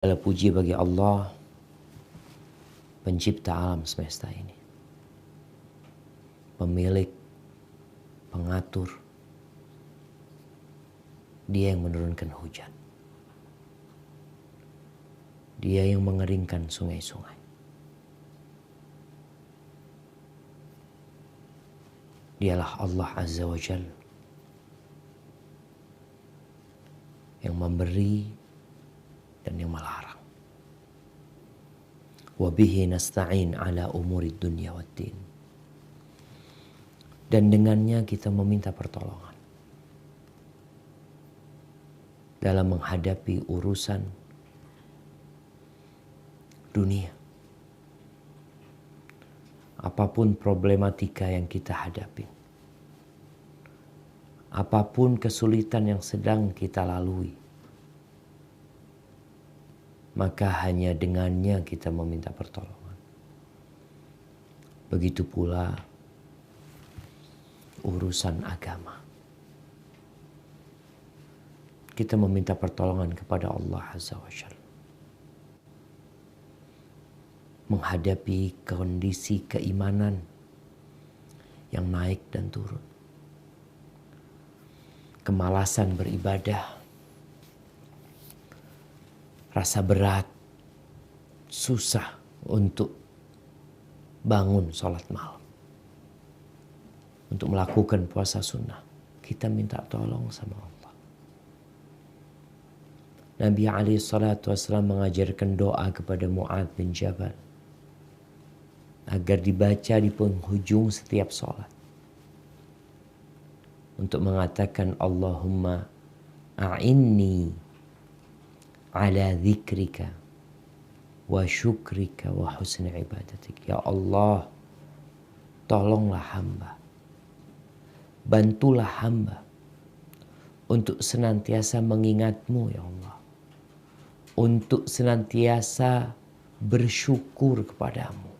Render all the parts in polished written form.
Segala puji bagi Allah, pencipta alam semesta ini. Pemilik, pengatur. Dia yang menurunkan hujan. Dia yang mengeringkan sungai-sungai. Dialah Allah Azza wa Jalla yang memberi dan yang melarang. Wa bihi nasta'in ala umuri dunya waddin. Dan dengannya kita meminta pertolongan dalam menghadapi urusan dunia. Apapun problematika yang kita hadapi, apapun kesulitan yang sedang kita lalui, maka hanya dengannya kita meminta pertolongan. Begitu pula urusan agama. Kita meminta pertolongan kepada Allah Azza wa Jalla. Menghadapi kondisi keimanan yang naik dan turun. Kemalasan beribadah. Rasa berat, susah untuk bangun sholat malam. Untuk melakukan puasa sunnah. Kita minta tolong sama Allah. Nabi SAW mengajarkan doa kepada Mu'adz bin Jabal. Agar dibaca di penghujung setiap sholat. Untuk mengatakan Allahumma a'inni ala dzikrika wa syukrika wa husni ibadatik. Ya Allah, tolonglah hamba. Bantulah hamba untuk senantiasa mengingatmu ya Allah. Untuk senantiasa bersyukur kepadamu.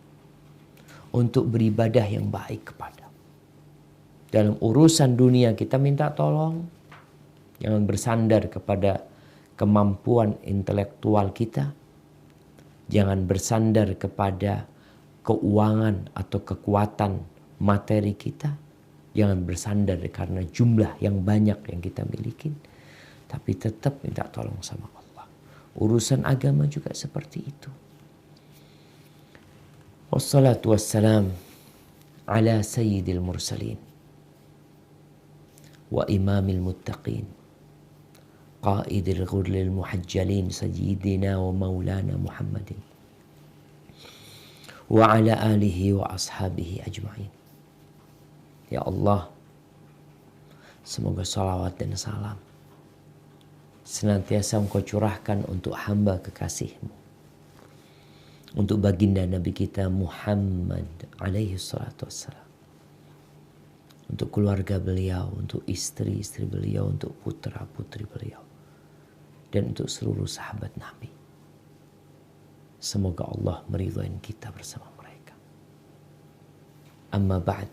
Untuk beribadah yang baik kepadamu. Dalam urusan dunia kita minta tolong. Jangan bersandar kepada kemampuan intelektual kita. Jangan bersandar kepada keuangan atau kekuatan materi kita. Jangan bersandar karena jumlah yang banyak yang kita miliki. Tapi tetap minta tolong sama Allah. Urusan agama juga seperti itu. Wassalatu wassalam ala sayyidil mursalin. Wa imamil muttaqin. Qaidil ghurlil muhajjalin sayyidina wa maulana Muhammadin. Wa ala alihi wa ashabihi ajma'in. Ya Allah, semoga salawat dan salam senantiasa Engkau curahkan untuk hamba kekasih-Mu. Untuk baginda Nabi kita Muhammad alaihi salatu wassalam. Untuk keluarga beliau, untuk istri-istri beliau, untuk putra-putri beliau. Dan untuk seluruh sahabat Nabi. Semoga Allah meridhai kita bersama mereka. Amma ba'd.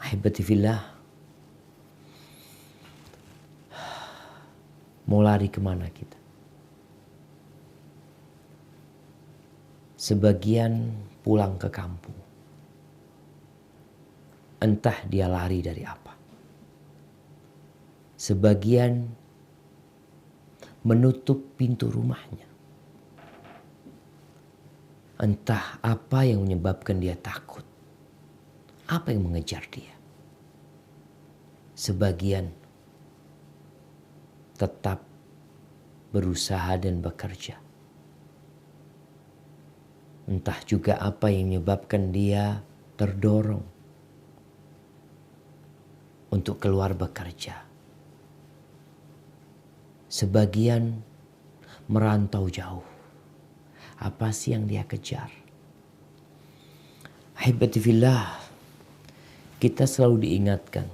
Ahibati fillah. Mau lari kemana kita? Sebagian pulang ke kampung. Entah dia lari dari apa. Sebagian menutup pintu rumahnya. Entah apa yang menyebabkan dia takut. Apa yang mengejar dia? Sebagian tetap berusaha dan bekerja. Entah juga apa yang menyebabkan dia terdorong untuk keluar bekerja. Sebagian merantau jauh. Apa sih yang dia kejar? Ahibati fillah, kita selalu diingatkan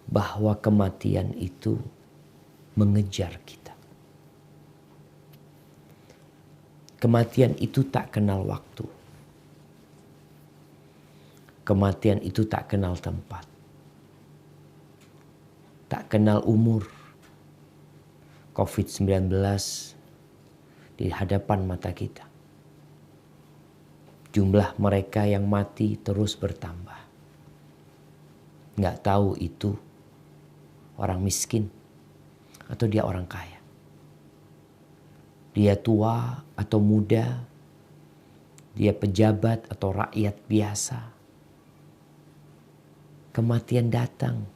bahwa kematian itu mengejar kita. Kematian itu tak kenal waktu. Kematian itu tak kenal tempat. Tak kenal umur. COVID-19 di hadapan mata kita. Jumlah mereka yang mati terus bertambah. Nggak tahu itu orang miskin atau dia orang kaya. Dia tua atau muda, dia pejabat atau rakyat biasa. Kematian datang.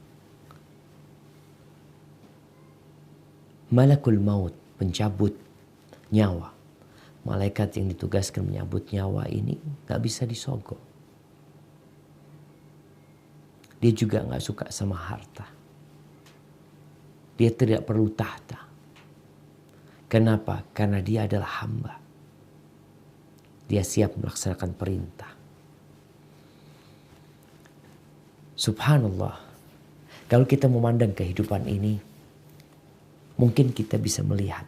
Malakul maut, pencabut nyawa. Malaikat yang ditugaskan menyabut nyawa ini gak bisa disogok. Dia juga gak suka sama harta. Dia tidak perlu tahta. Kenapa? Karena dia adalah hamba. Dia siap melaksanakan perintah. Subhanallah. Kalau kita memandang kehidupan ini, mungkin kita bisa melihat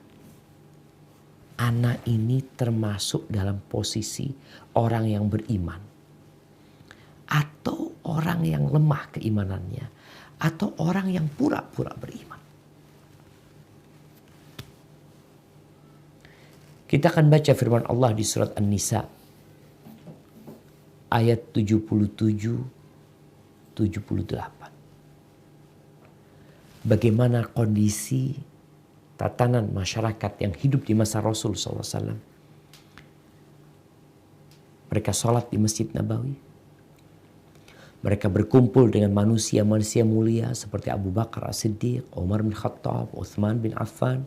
anak ini termasuk dalam posisi orang yang beriman. Atau orang yang lemah keimanannya. Atau orang yang pura-pura beriman. Kita akan baca firman Allah di surat An-Nisa. Ayat 77-78. Bagaimana kondisi tatanan masyarakat yang hidup di masa Rasul SAW. Mereka sholat di Masjid Nabawi. Mereka berkumpul dengan manusia-manusia mulia seperti Abu Bakar As-Siddiq, Umar bin Khattab, Uthman bin Affan,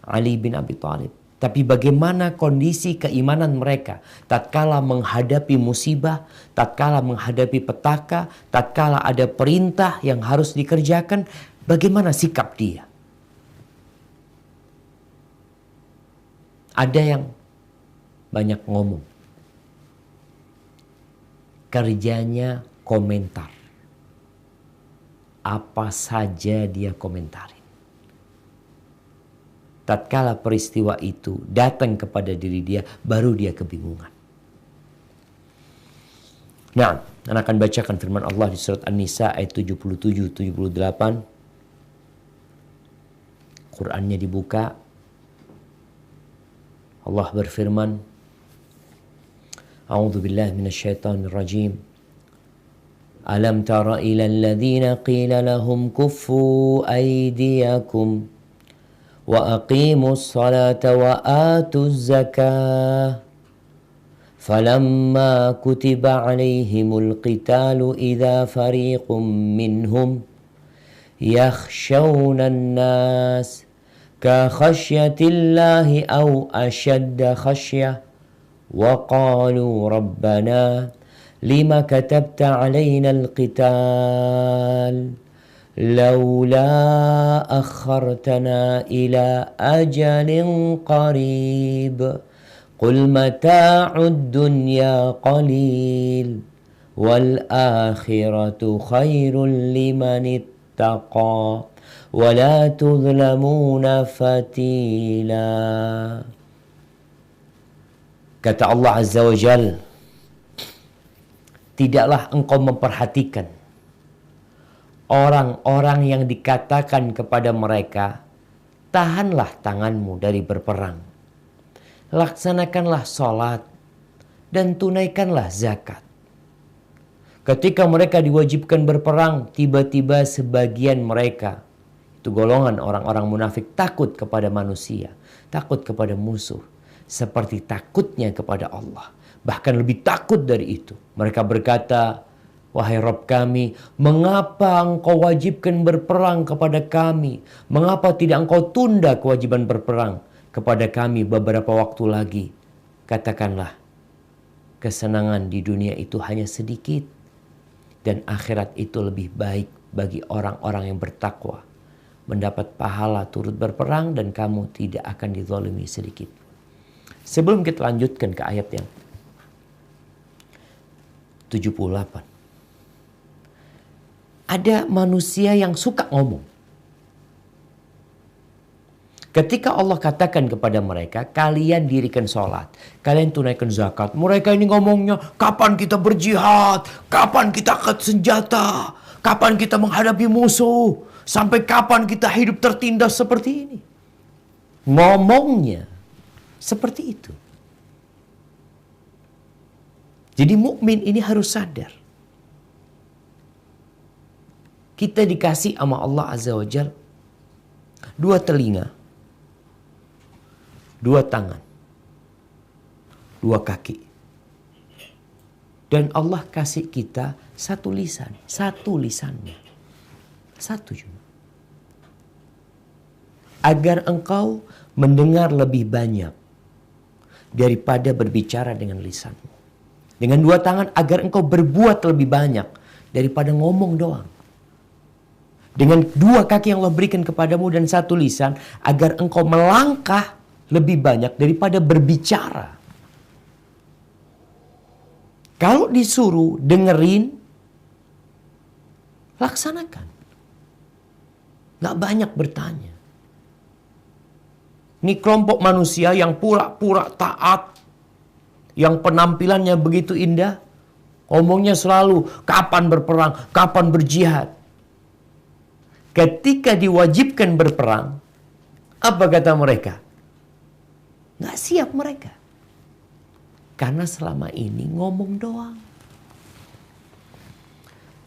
Ali bin Abi Thalib. Tapi bagaimana kondisi keimanan mereka tatkala menghadapi musibah, tatkala menghadapi petaka, tatkala ada perintah yang harus dikerjakan, bagaimana sikap dia? Ada yang banyak ngomong. Kerjanya komentar. Apa saja dia komentari. Tatkala peristiwa itu datang kepada diri dia, baru dia kebingungan. Nah, saya akan bacakan firman Allah di surat An-Nisa ayat 77-78. Qurannya dibuka. Allah berfirman, A'udzu billahi minasyaitonir rajim. Alam tara ila alladhina qila lahum kuffu aydiyakum وأقيموا الصلاة وآتوا الزكاة فلما كتب عليهم القتال إذا فريق منهم يخشون الناس كخشية الله أو أشد خشية وقالوا ربنا لم كتبت علينا القتال لولا أخرتنا إلى أجل قريب قل متاع الدنيا قليل والآخرة خير لمن اتقى ولا تظلمون فتيلا. Kata Allah Azza wa Jal, tidaklah engkau memperhatikan orang-orang yang dikatakan kepada mereka, tahanlah tanganmu dari berperang. Laksanakanlah sholat dan tunaikanlah zakat. Ketika mereka diwajibkan berperang, tiba-tiba sebagian mereka, itu golongan orang-orang munafik, takut kepada manusia, takut kepada musuh, seperti takutnya kepada Allah. Bahkan lebih takut dari itu. Mereka berkata, wahai Rabb kami, mengapa engkau wajibkan berperang kepada kami? Mengapa tidak engkau tunda kewajiban berperang kepada kami beberapa waktu lagi? Katakanlah, kesenangan di dunia itu hanya sedikit. Dan akhirat itu lebih baik bagi orang-orang yang bertakwa. Mendapat pahala turut berperang dan kamu tidak akan dizalimi sedikit. Sebelum kita lanjutkan ke ayat yang 78. Ada manusia yang suka ngomong. Ketika Allah katakan kepada mereka, kalian dirikan sholat, kalian tunaikan zakat. Mereka ini ngomongnya, kapan kita berjihad? Kapan kita angkat senjata? Kapan kita menghadapi musuh? Sampai kapan kita hidup tertindas seperti ini? ngomongnya seperti itu. Jadi mukmin ini harus sadar. Kita dikasih sama Allah Azza wa Jalla 2 telinga, 2 tangan, 2 kaki. Dan Allah kasih kita 1 lisan, 1 lisannya. 1 cuma. Agar engkau mendengar lebih banyak daripada berbicara dengan lisanmu. Dengan 2 tangan agar engkau berbuat lebih banyak daripada ngomong doang. Dengan 2 kaki yang Allah berikan kepadamu dan 1 lisan agar engkau melangkah lebih banyak daripada berbicara. Kalau disuruh dengerin, laksanakan. Gak banyak bertanya. Ini kelompok manusia yang pura-pura taat, yang penampilannya begitu indah, ngomongnya selalu kapan berperang, kapan berjihad. Ketika diwajibkan berperang, apa kata mereka? Gak siap mereka. Karena selama ini ngomong doang.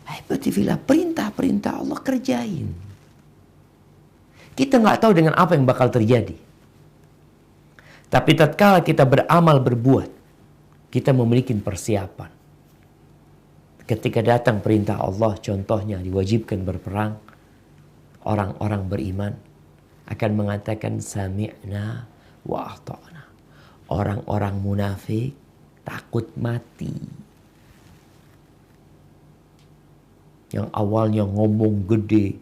Hebatlah, perintah-perintah Allah kerjain. Kita gak tahu dengan apa yang bakal terjadi. Tapi tatkala kita beramal berbuat, kita memiliki persiapan. Ketika datang perintah Allah, contohnya diwajibkan berperang, orang-orang beriman akan mengatakan sami'na wa ata'na. Orang-orang munafik takut mati. Yang awalnya ngomong gede,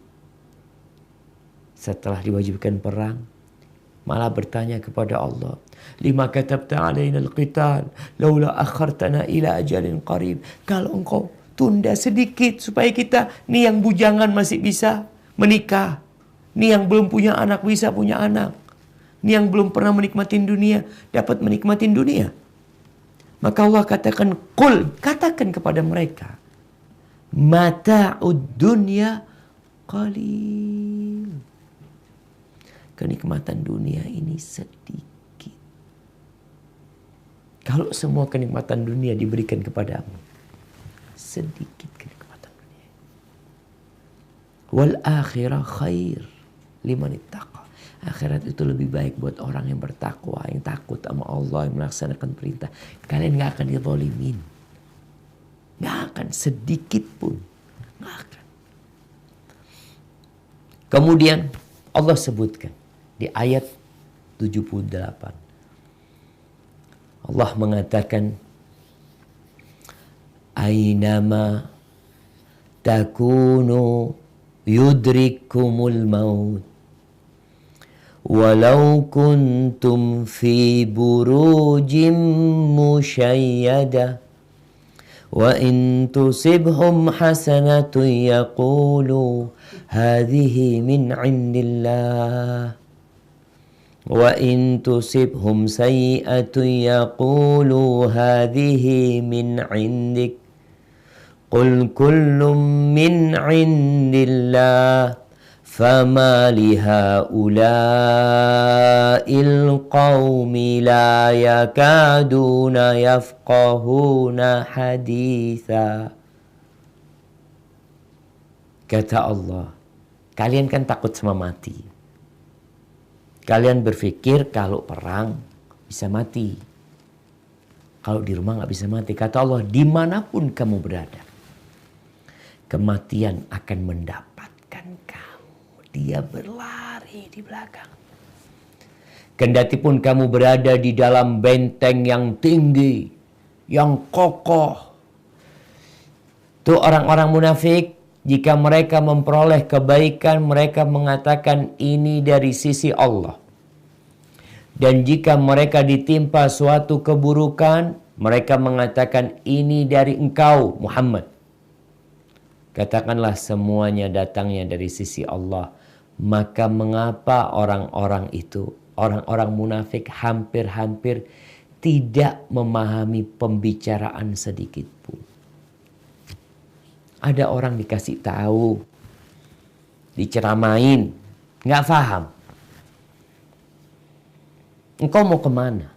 setelah diwajibkan perang, malah bertanya kepada Allah, lima katabta alaina al-qital laula akhartana ila ajalin qarib. Kalau engkau tunda sedikit supaya kita, nih yang bujangan masih bisa menikah, nih yang belum punya anak bisa punya anak, nih yang belum pernah menikmati dunia dapat menikmati dunia. Maka Allah katakan, qul, katakan kepada mereka, mata'ud dunya qalil. Kenikmatan dunia ini sedikit. Kalau semua kenikmatan dunia diberikan kepadamu, sedikit kenikmatan dunia. Wal akhirah khair liman ittaqa. Akhirat itu lebih baik buat orang yang bertakwa, yang takut sama Allah, yang melaksanakan perintah. Kalian gak akan dizalimin. Gak akan sedikit pun. Gak akan. Kemudian Allah sebutkan di ayat 78. Allah mengatakan, Aynama takunu yudrikumul maut. Walau kuntum fi burujim musyayyada. Wa in tusibhum hasanatun yaqulu hadhihi min indillah. Wa in tusibhum sayyi'atun yaqulu hadhihi min indik. Qul kullum min indillah. Fama lihaula'il qawmi la yakaduna yafqahuna haditha. Kata Allah, kalian kan takut sama mati. Kalian berpikir kalau perang bisa mati. Kalau di rumah gak bisa mati. Kata Allah, dimanapun kamu berada, kematian akan mendapatkan kamu. Dia berlari di belakang. Kendati pun kamu berada di dalam benteng yang tinggi, yang kokoh. Itu orang-orang munafik, jika mereka memperoleh kebaikan, mereka mengatakan ini dari sisi Allah. Dan jika mereka ditimpa suatu keburukan, mereka mengatakan ini dari engkau, Muhammad. Katakanlah semuanya datangnya dari sisi Allah. Maka mengapa orang-orang itu, orang-orang munafik hampir-hampir tidak memahami pembicaraan sedikit pun. Ada orang dikasih tahu, diceramain, nggak paham. Engkau mau kemana?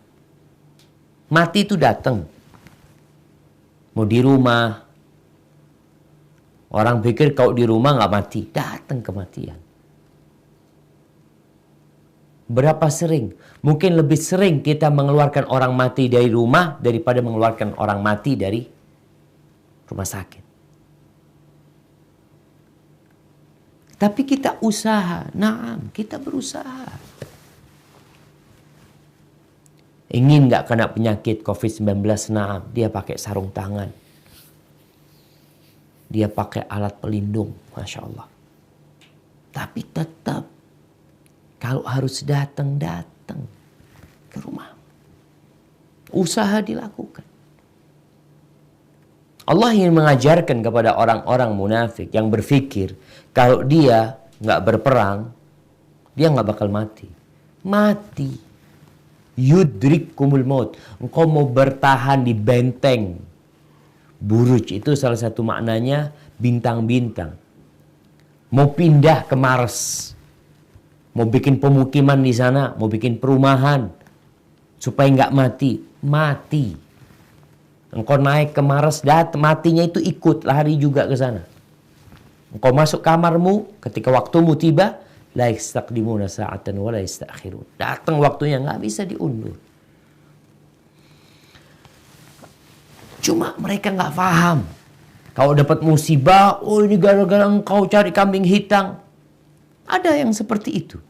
Mati itu datang. Mau di rumah. Orang pikir kalau di rumah nggak mati. Datang kematian. Berapa sering? Mungkin lebih sering kita mengeluarkan orang mati dari rumah daripada mengeluarkan orang mati dari rumah sakit. Tapi kita usaha. Naam, kita berusaha. Ingin nggak kena penyakit COVID-19? Naam, dia pakai sarung tangan. Dia pakai alat pelindung. Masya Allah. Tapi tetap, kalau harus datang ke rumah. Usaha dilakukan. Allah ingin mengajarkan kepada orang-orang munafik yang berpikir kalau dia nggak berperang, dia nggak bakal mati. Mati. Yudrikumul maut. Engkau mau bertahan di benteng. Buruj itu salah satu maknanya bintang-bintang. Mau pindah ke Mars. Mau bikin pemukiman di sana, mau bikin perumahan. Supaya nggak mati. Mati. Engkau naik ke Mars, matinya itu ikut, lari juga ke sana. Engkau masuk kamarmu, ketika waktumu tiba, la yastaqdimuna sa'atan wa la yastakhirun. Datang waktunya, nggak bisa diundur. Cuma mereka nggak paham. Kalau dapat musibah, oh ini gara-gara engkau cari kambing hitam. Ada yang seperti itu.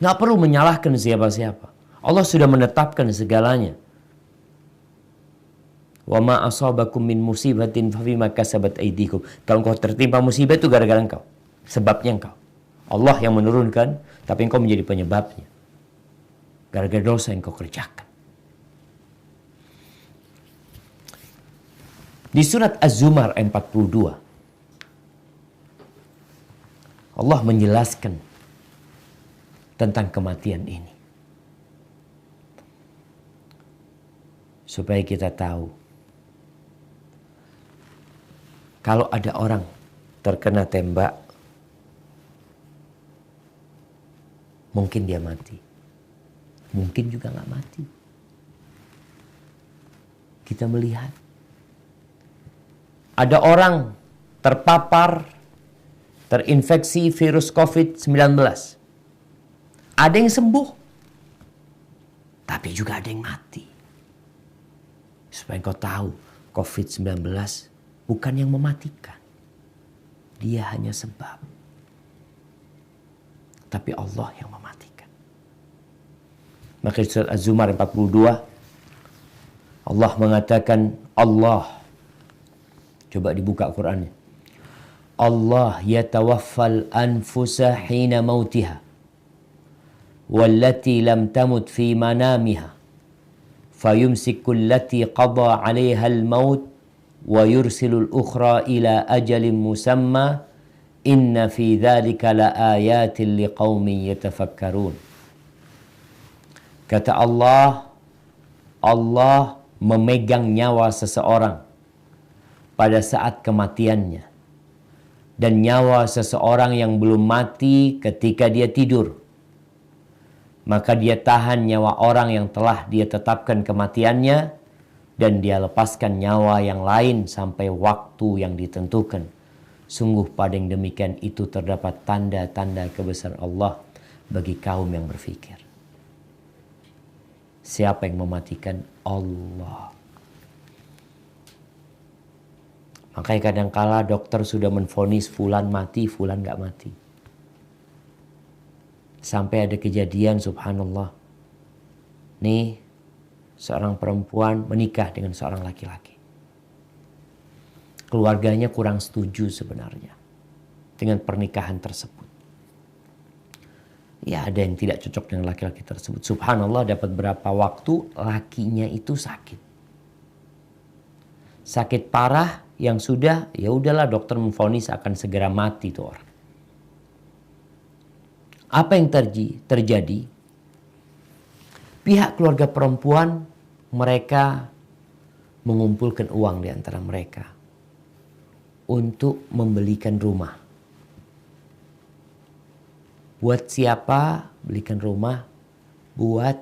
Nggak perlu menyalahkan siapa-siapa. Allah sudah menetapkan segalanya. Wa ma asabakum min musibatin fa bima kasabat aydikum. Kalau engkau tertimpa musibah itu gara-gara engkau. Sebabnya engkau. Allah yang menurunkan, tapi engkau menjadi penyebabnya. Gara-gara dosa yang engkau kerjakan. Di surat Az-Zumar ayat 42. Allah menjelaskan tentang kematian ini. Supaya kita tahu. Kalau ada orang terkena tembak, mungkin dia mati. Mungkin juga nggak mati. Kita melihat. Ada orang terpapar, terinfeksi virus COVID-19. Ada yang sembuh. Tapi juga ada yang mati. Supaya engkau tahu, COVID-19 bukan yang mematikan. Dia hanya sebab. Tapi Allah yang mematikan. Maka di surat Az-Zumar 42, Allah mengatakan, Allah. Coba dibuka Qur'annya. Allah yatawaffal anfusa hina mautiha. Wallati lam tamut fi manamiha. Fayumsiku allati qada 'alaiha al-maut wa yursilul ukhra ila ajalin musamma inna fi dzalika laayatin liqaumin yatafakkarun. Kata Allah, Allah memegang nyawa seseorang pada saat kematiannya dan nyawa seseorang yang belum mati ketika dia tidur. Maka dia tahan nyawa orang yang telah dia tetapkan kematiannya dan dia lepaskan nyawa yang lain sampai waktu yang ditentukan. Sungguh pada yang demikian itu terdapat tanda-tanda kebesaran Allah bagi kaum yang berfikir. Siapa yang mematikan? Allah. Makanya kadangkala dokter sudah menvonis fulan mati, fulan gak mati. Sampai ada kejadian subhanallah. Nih, seorang perempuan menikah dengan seorang laki-laki. Keluarganya kurang setuju sebenarnya dengan pernikahan tersebut. Ya ada yang tidak cocok dengan laki-laki tersebut. Subhanallah dapat berapa waktu lakinya itu sakit. Sakit parah yang sudah ya udahlah dokter memvonis akan segera mati tuh orang. Apa yang terjadi? Pihak keluarga perempuan mereka mengumpulkan uang di antara mereka untuk membelikan rumah. Buat siapa belikan rumah? buat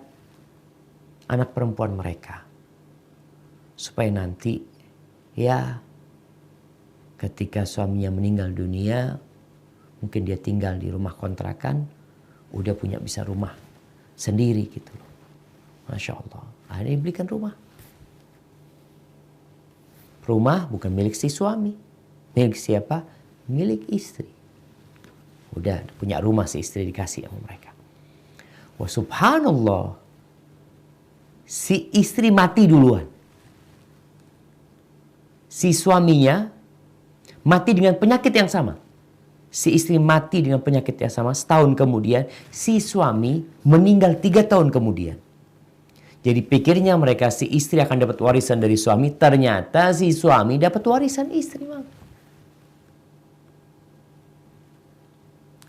anak perempuan mereka. Supaya nanti ya ketika suaminya meninggal dunia, mungkin dia tinggal di rumah kontrakan, udah punya bisa rumah sendiri gitu loh. Masya Allah. Akhirnya dibelikan rumah. Rumah bukan milik si suami. Milik siapa? Milik istri. Udah punya rumah si istri dikasih sama mereka. Wah subhanallah. Si istri mati duluan. Si suaminya mati dengan penyakit yang sama. Si istri mati dengan penyakit yang sama. Setahun kemudian si suami meninggal 3 tahun kemudian. Jadi pikirnya mereka si istri akan dapat warisan dari suami. Ternyata si suami dapat warisan istri.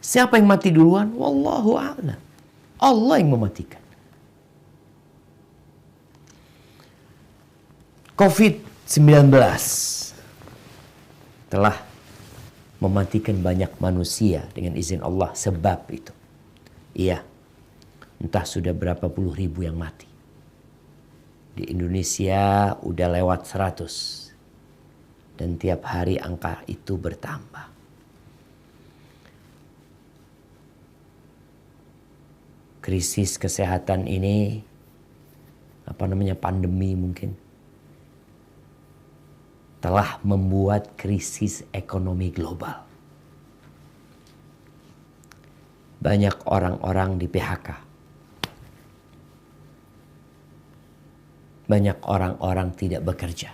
Siapa yang mati duluan? Wallahu a'lam. Allah yang mematikan. COVID-19 telah mematikan banyak manusia dengan izin Allah sebab itu. Iya, entah sudah berapa puluh ribu yang mati. Di Indonesia udah lewat 100. Dan tiap hari angka itu bertambah. Krisis kesehatan ini, pandemi mungkin, telah membuat krisis ekonomi global. Banyak orang-orang di PHK. Banyak orang-orang tidak bekerja.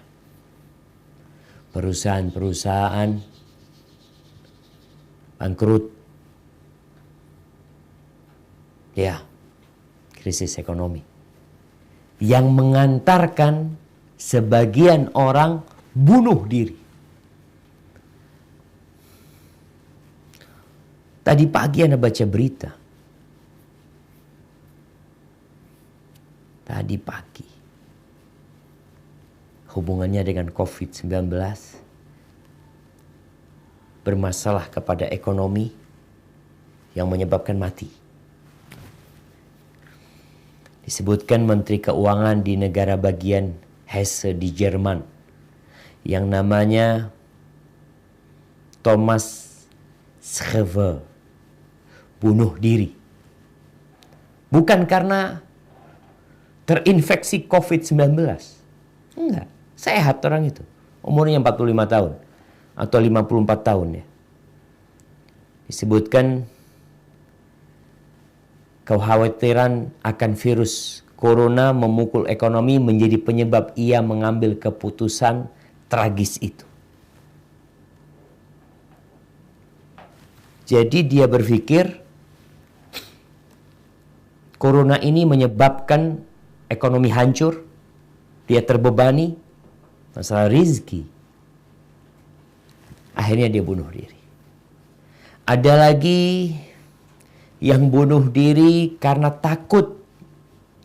Perusahaan-perusahaan bangkrut. Ya, krisis ekonomi. Yang mengantarkan sebagian orang bunuh diri. Tadi pagi Anda baca berita. Tadi pagi. Hubungannya dengan COVID-19. Bermasalah kepada ekonomi yang menyebabkan mati. Disebutkan Menteri Keuangan di negara bagian Hesse di Jerman yang namanya Thomas Schrever bunuh diri. Bukan karena terinfeksi COVID-19. Enggak, sehat orang itu. Umurnya 45 tahun atau 54 tahun ya. Disebutkan kekhawatiran akan virus corona memukul ekonomi menjadi penyebab ia mengambil keputusan tragis itu. Jadi dia berpikir corona ini menyebabkan ekonomi hancur, dia terbebani, masalah rizki. Akhirnya dia bunuh diri. Ada lagi yang bunuh diri karena takut.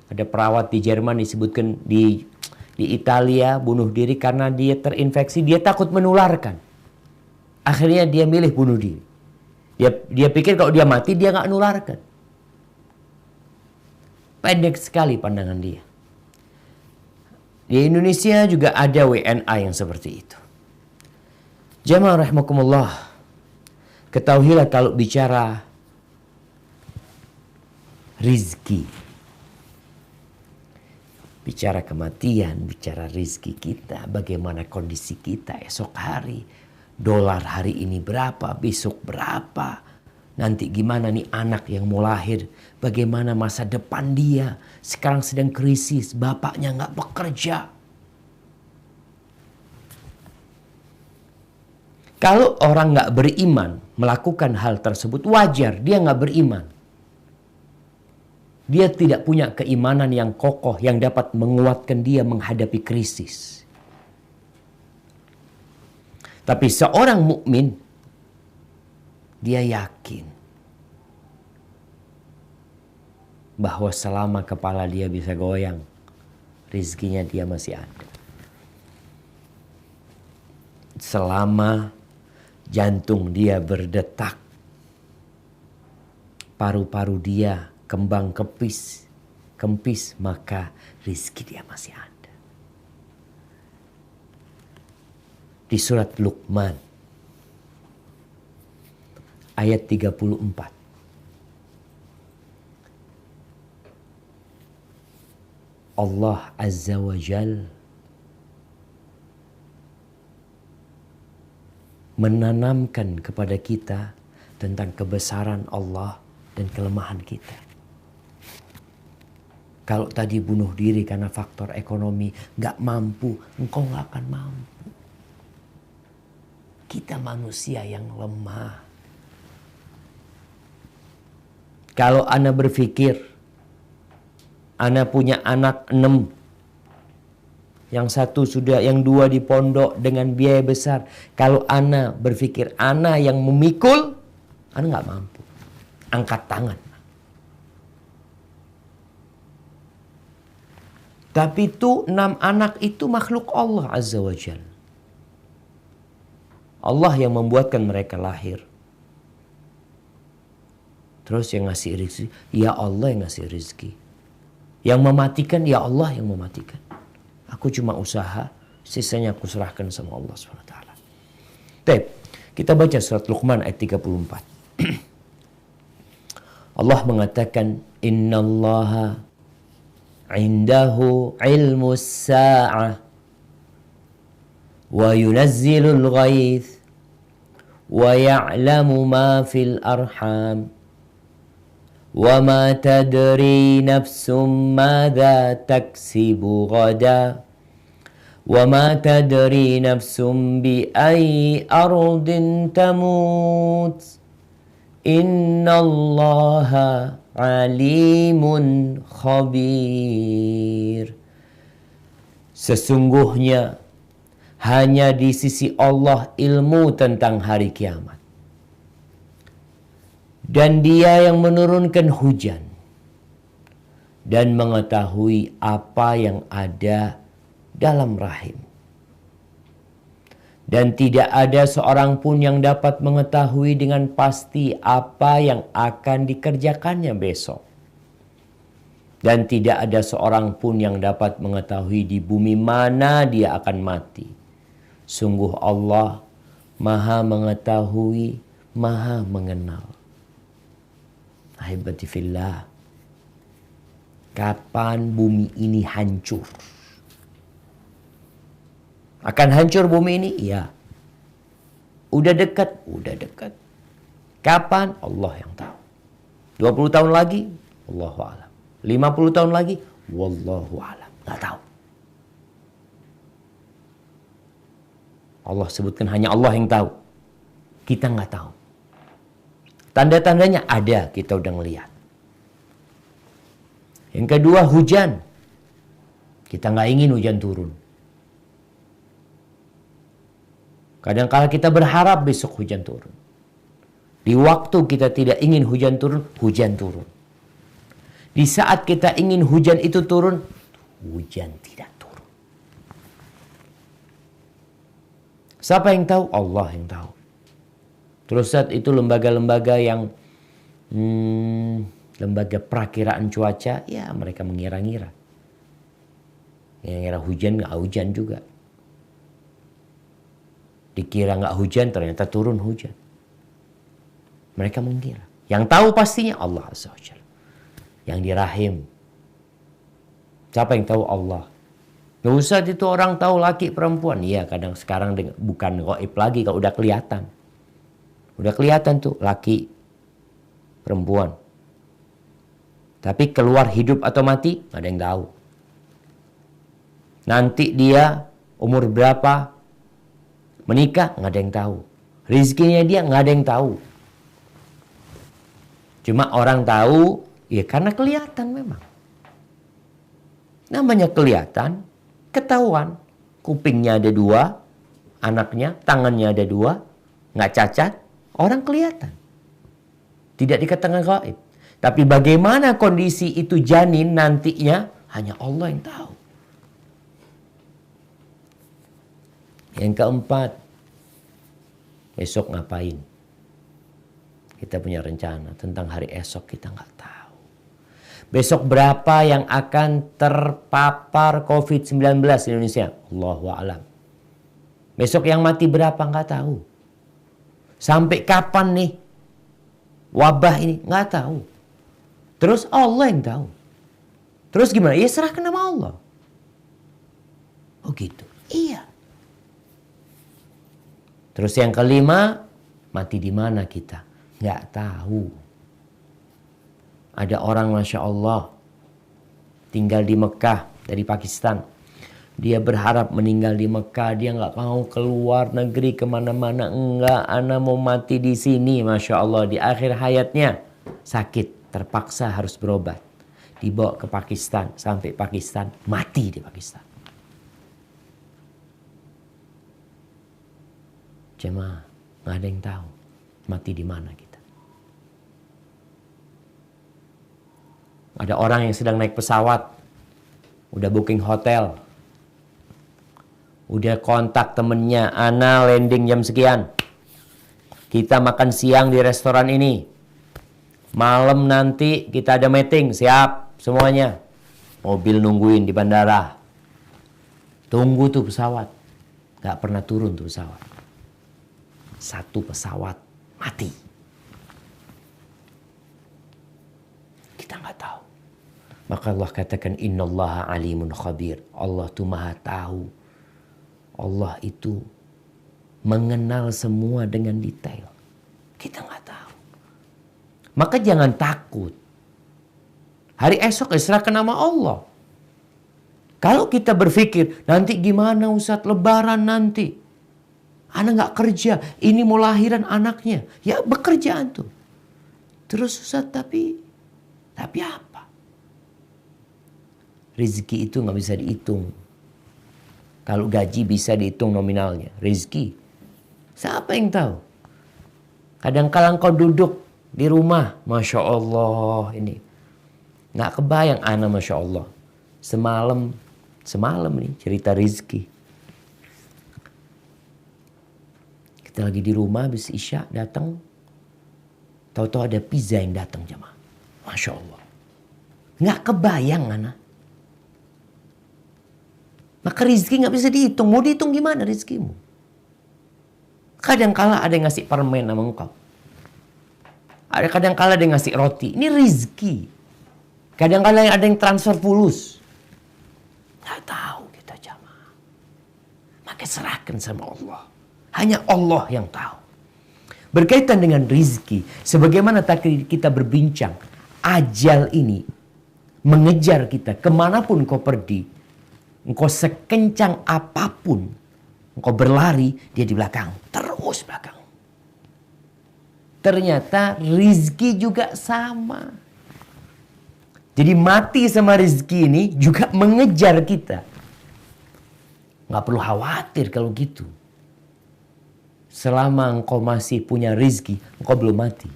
Ada perawat di Jerman disebutkan di Italia bunuh diri karena dia terinfeksi, dia takut menularkan. Akhirnya dia milih bunuh diri. Dia pikir kalau dia mati dia nggak nularkan. Pendek sekali pandangan dia. Di Indonesia juga ada WNA yang seperti itu. Jamaah rahimakumullah. Ketahuilah kalau bicara rizki, bicara kematian, bicara rizki kita, bagaimana kondisi kita esok hari, dolar hari ini berapa, besok berapa, nanti gimana nih anak yang mau lahir, bagaimana masa depan dia, sekarang sedang krisis, bapaknya nggak bekerja. Kalau orang nggak beriman melakukan hal tersebut, wajar dia nggak beriman. Dia tidak punya keimanan yang kokoh yang dapat menguatkan dia menghadapi krisis. Tapi seorang mukmin, dia yakin bahwa selama kepala dia bisa goyang, rizkinya dia masih ada. Selama jantung dia berdetak, paru-paru dia kembang kepis, kempis, maka rizki dia masih ada. Di surat Luqman ayat 34. Allah Azza wa Jal menanamkan kepada kita tentang kebesaran Allah dan kelemahan kita. Kalau tadi bunuh diri karena faktor ekonomi, gak mampu, engkau gak akan mampu. Kita manusia yang lemah. Kalau ana berpikir, ana punya anak 6, yang satu sudah, yang 2 di pondok dengan biaya besar. Kalau ana berpikir ana yang memikul, ana gak mampu. Angkat tangan. Tapi itu 6 anak itu makhluk Allah Azza wa Jalla. Allah yang membuatkan mereka lahir. Terus yang ngasih rezeki, ya Allah yang ngasih rezeki. Yang mematikan, ya Allah yang mematikan. Aku cuma usaha, sisanya aku serahkan sama Allah SWT. Baik, kita baca surat Luqman ayat 34. Allah mengatakan, Innallaha indahu ilmus sa'ah wa yunazzilul ghaith wa ya'lamu ma fil arham wa ma tadri nafsum madza taksibu ghada wa ma tadri nafsum bi ayyi ardin tamut innallaha alimun khabir. Sesungguhnya hanya di sisi Allah ilmu tentang hari kiamat. Dan Dia yang menurunkan hujan dan mengetahui apa yang ada dalam rahim. Dan tidak ada seorang pun yang dapat mengetahui dengan pasti apa yang akan dikerjakannya besok. Dan tidak ada seorang pun yang dapat mengetahui di bumi mana dia akan mati. Sungguh Allah Maha mengetahui, Maha mengenal. Ahibati fillah, kapan bumi ini hancur? Akan hancur bumi ini? Ya. Udah dekat? Udah dekat. Kapan? Allah yang tahu. 20 tahun lagi? Allahu a'lam. 50 tahun lagi? Wallahu a'lam. Gak tahu. Allah sebutkan hanya Allah yang tahu. Kita nggak tahu. Tanda-tandanya ada, kita udah ngelihat. Yang kedua, hujan. Kita nggak ingin hujan turun. Kadang-kala kita berharap besok hujan turun. Di waktu kita tidak ingin hujan turun, hujan turun. Di saat kita ingin hujan itu turun, hujan tidak turun. Siapa yang tahu? Allah yang tahu. Terus saat itu lembaga-lembaga yang lembaga perakiraan cuaca, ya mereka mengira-ngira. Ngira hujan, nggak hujan juga. Dikira nggak hujan, ternyata turun hujan. Mereka mengira. Yang tahu pastinya Allah Azza wa Jalla. Yang di rahim. Siapa yang tahu? Allah. Nggak usah itu orang tahu laki perempuan. Iya, kadang sekarang bukan gaib lagi kalau udah kelihatan. Udah kelihatan tuh laki perempuan. Tapi keluar hidup atau mati, nggak ada yang tahu. Nanti dia umur berapa, menikah, nggak ada yang tahu. Rizkinya dia nggak ada yang tahu. Cuma orang tahu, ya karena kelihatan memang. Namanya kelihatan, ketahuan. Kupingnya ada 2, anaknya, tangannya ada 2, nggak cacat, orang kelihatan. Tidak dikatakan gaib. Tapi bagaimana kondisi itu janin nantinya, hanya Allah yang tahu. Yang keempat, besok ngapain? Kita punya rencana tentang hari esok kita nggak tahu. Besok berapa yang akan terpapar COVID-19 di Indonesia? Allahu a'lam. Besok yang mati berapa? Nggak tahu. Sampai kapan nih wabah ini? Nggak tahu. Terus Allah yang tahu. Terus gimana? Ya serahkan sama Allah. Oh gitu. Iya. Terus yang kelima, mati di mana kita? Nggak tahu. Ada orang Masya Allah tinggal di Mekah dari Pakistan. Dia berharap meninggal di Mekah. Dia nggak mau keluar negeri kemana-mana. Enggak, ana mau mati di sini. Masya Allah. Di akhir hayatnya sakit. Terpaksa harus berobat. Dibawa ke Pakistan. Sampai Pakistan. Mati di Pakistan. Jemaah, nggak ada yang tahu. Mati di mana kita. Ada orang yang sedang naik pesawat. Udah booking hotel. Udah kontak temennya, ana landing jam sekian. Kita makan siang di restoran ini. Malam nanti kita ada meeting, siap semuanya. Mobil nungguin di bandara. Tunggu tuh pesawat. Gak pernah turun tuh pesawat. Satu pesawat mati. Kita nggak tahu. Maka Allah katakan innallaha alimun khabir. Allah tuh maha tahu. Allah itu mengenal semua dengan detail. Kita nggak tahu. Maka jangan takut. Hari esok serahkan nama Allah. Kalau kita berpikir nanti gimana Ustadz lebaran nanti. Anak nggak kerja. Ini mau lahiran anaknya. Ya bekerjaan tuh. Terus Ustadz tapi apa? Rezeki itu nggak bisa dihitung. Kalau gaji bisa dihitung nominalnya. Rezeki. Siapa yang tahu? Kadang-kadang kau duduk di rumah. Masya Allah ini. Nggak kebayang anak Masya Allah. Semalam nih cerita rezeki. Kita lagi di rumah habis Isya datang. Tahu-tahu ada pizza yang datang jemaah. Masya Allah. Nggak kebayang anak. Maka rezeki nggak bisa dihitung. Mau dihitung gimana rezekimu? Kadang-kala ada yang ngasih permen sama engkau. Kadang-kala ada yang ngasih roti. Ini rezeki. Kadang-kala ada yang transfer fulus. Nggak tahu kita jamaah. Maka serahkan sama Allah. Hanya Allah yang tahu. Berkaitan dengan rezeki. Sebagaimana tadi kita berbincang. Ajal ini mengejar kita. Kemanapun kau pergi. Engkau sekencang apapun. Engkau berlari. Dia di belakang. Terus belakang. Ternyata rezeki juga sama. Jadi mati sama rezeki ini juga mengejar kita. Nggak perlu khawatir kalau gitu. Selama engkau masih punya rezeki, engkau belum mati.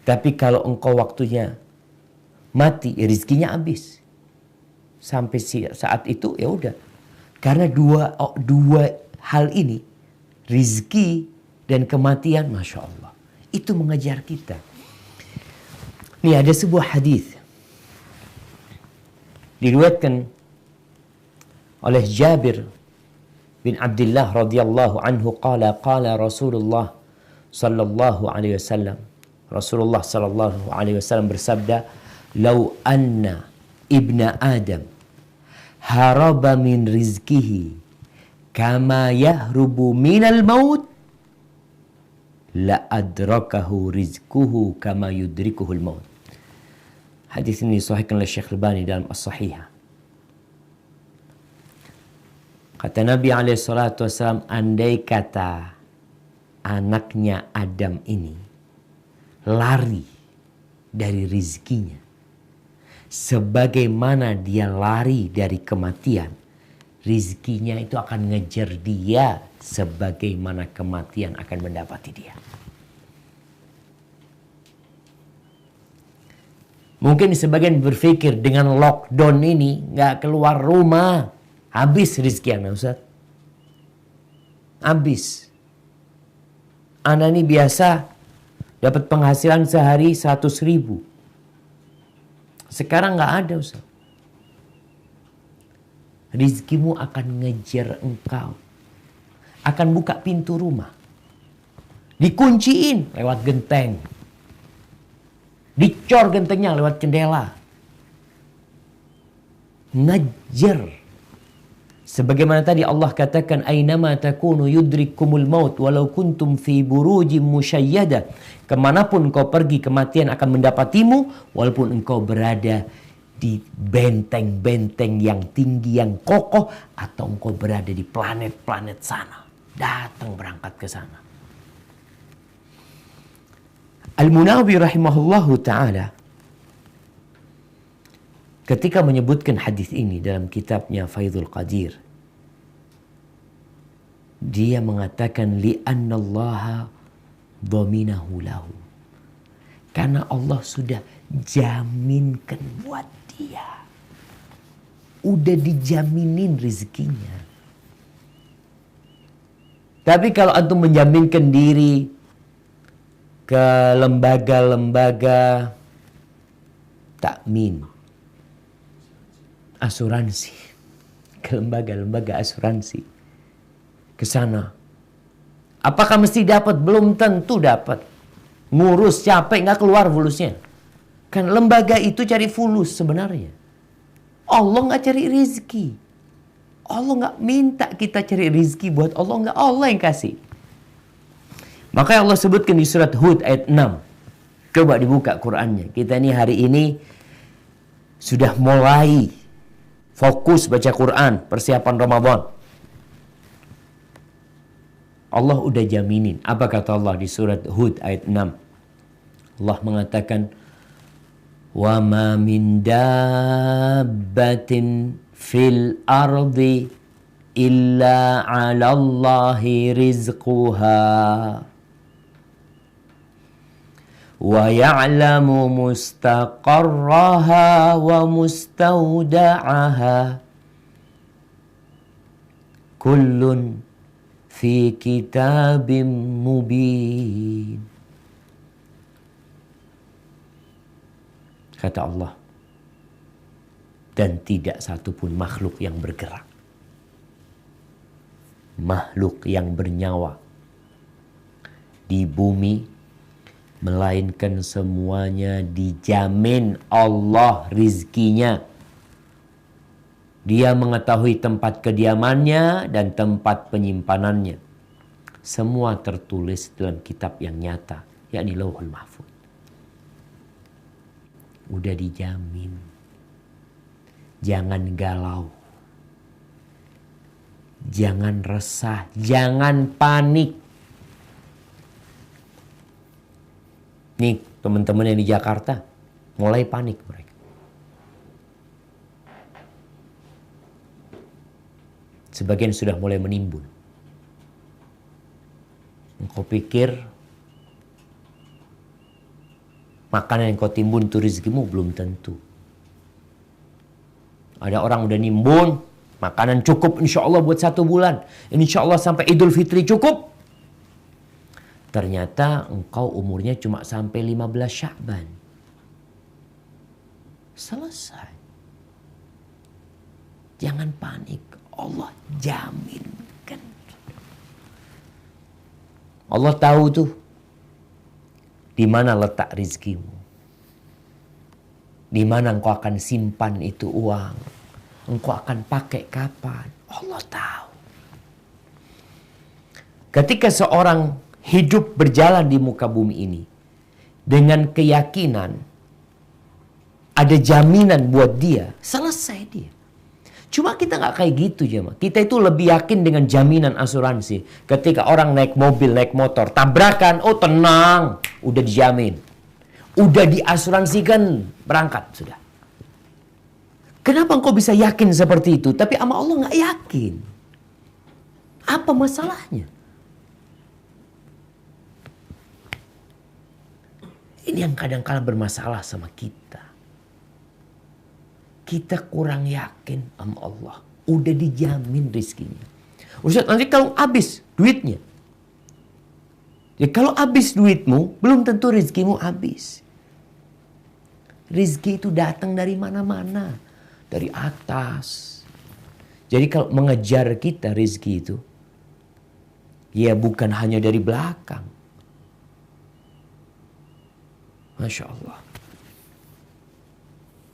Tapi kalau engkau waktunya mati, rezekinya habis. Sampai saat itu ya udah. Karena dua hal ini, rezeki dan kematian, Masya Allah. Itu mengejar kita. Nih ada sebuah hadis diriwayatkan oleh Jabir bin Abdullah radhiyallahu anhu qala Rasulullah sallallahu alaihi wasallam. Rasulullah sallallahu alaihi wasallam bersabda, "Lau anna ibna Adam haraba min rizkihi kama yahrubu minal maut la adrakahu rizkuhu kama yudrikuhul maut." Hadis ini disahihkan oleh Syekh Albani dalam As-Sahihah. Kata Nabi SAW, andai kata anaknya Adam ini lari dari rizkinya, sebagaimana dia lari dari kematian, rizkinya itu akan ngejar dia sebagaimana kematian akan mendapati dia. Mungkin sebagian berpikir dengan lockdown ini nggak keluar rumah, habis rizki anak Ustaz. Habis. Anak ini biasa dapat penghasilan sehari 100.000. Sekarang nggak ada, Ustaz. Rizkimu akan ngejar engkau. Akan buka pintu rumah. Dikunciin lewat genteng. Dicor gentengnya lewat jendela. Ngejar. Sebagaimana tadi Allah katakan, Aynama takunu yudrikkumul maut walau kuntum fi burujim musyayyada. Kemanapun kau pergi, kematian akan mendapatimu walaupun engkau berada di benteng-benteng yang tinggi, yang kokoh, atau engkau berada di planet-planet sana. Datang berangkat ke sana. Al-Munawi rahimahullahu ta'ala ketika menyebutkan hadis ini dalam kitabnya Faidul Qadir, dia mengatakan li'annallaha dhaminahu lahu. Karena Allah sudah jaminkan buat dia. Udah dijaminin rezekinya. Tapi kalau antum menjaminkan diri ke lembaga-lembaga takmin, asuransi, ke lembaga-lembaga asuransi, ke sana, apakah mesti dapat? Belum tentu dapat. Ngurus capek, nggak keluar fulusnya. Kan lembaga itu cari fulus sebenarnya. Allah nggak cari rizki. Allah nggak minta kita cari rizki buat Allah, nggak, Allah yang kasih. Maka Allah sebutkan di surat Hud ayat 6. Coba dibuka Qur'annya. Kita ini hari ini sudah mulai fokus baca Quran, persiapan Ramadan. Allah udah jaminin. Apa kata Allah di surat Hud ayat 6? Allah mengatakan, wa ma min dabbatin fil ardi illa 'ala Allahi rizquha wa ya'lamu mustaqarraha wa mustawda'aha kullun fi kitabim mubin. Kata Allah, dan tidak satupun makhluk yang bergerak, makhluk yang bernyawa di bumi, melainkan semuanya dijamin Allah rizkinya. Dia mengetahui tempat kediamannya dan tempat penyimpanannya. Semua tertulis dalam kitab yang nyata, yakni Lauhul Mahfuz. Udah dijamin. Jangan galau. Jangan resah. Jangan panik. Nih teman-teman yang di Jakarta mulai panik mereka. Sebagian sudah mulai menimbun. Engkau pikir makanan yang kau timbun itu rezekimu? Belum tentu. Ada orang udah nimbun, makanan cukup insya Allah buat 1 bulan. Insya Allah sampai Idul Fitri cukup. Ternyata engkau umurnya cuma sampai 15 Sya'ban. Selesai. Jangan panik. Allah jaminkan. Allah tahu tuh di mana letak rizkimu. Di mana engkau akan simpan itu uang. Engkau akan pakai kapan. Allah tahu. Ketika seorang hidup berjalan di muka bumi ini dengan keyakinan ada jaminan buat dia, selesai dia. Cuma kita nggak kayak gitu jemaah. Kita itu lebih yakin dengan jaminan asuransi. Ketika orang naik mobil, naik motor, tabrakan, oh tenang, udah dijamin. Udah diasuransikan, berangkat sudah. Kenapa engkau bisa yakin seperti itu? Tapi sama Allah nggak yakin. Apa masalahnya? Ini yang kadang-kadang bermasalah sama kita. Kita kurang yakin sama Allah. Udah dijamin rizkinya. Ustaz, nanti kalau habis duitnya. Ya kalau habis duitmu, belum tentu rizkimu habis. Rizki itu datang dari mana-mana. Dari atas. Jadi kalau mengejar kita rizki itu, ya bukan hanya dari belakang. Masya Allah.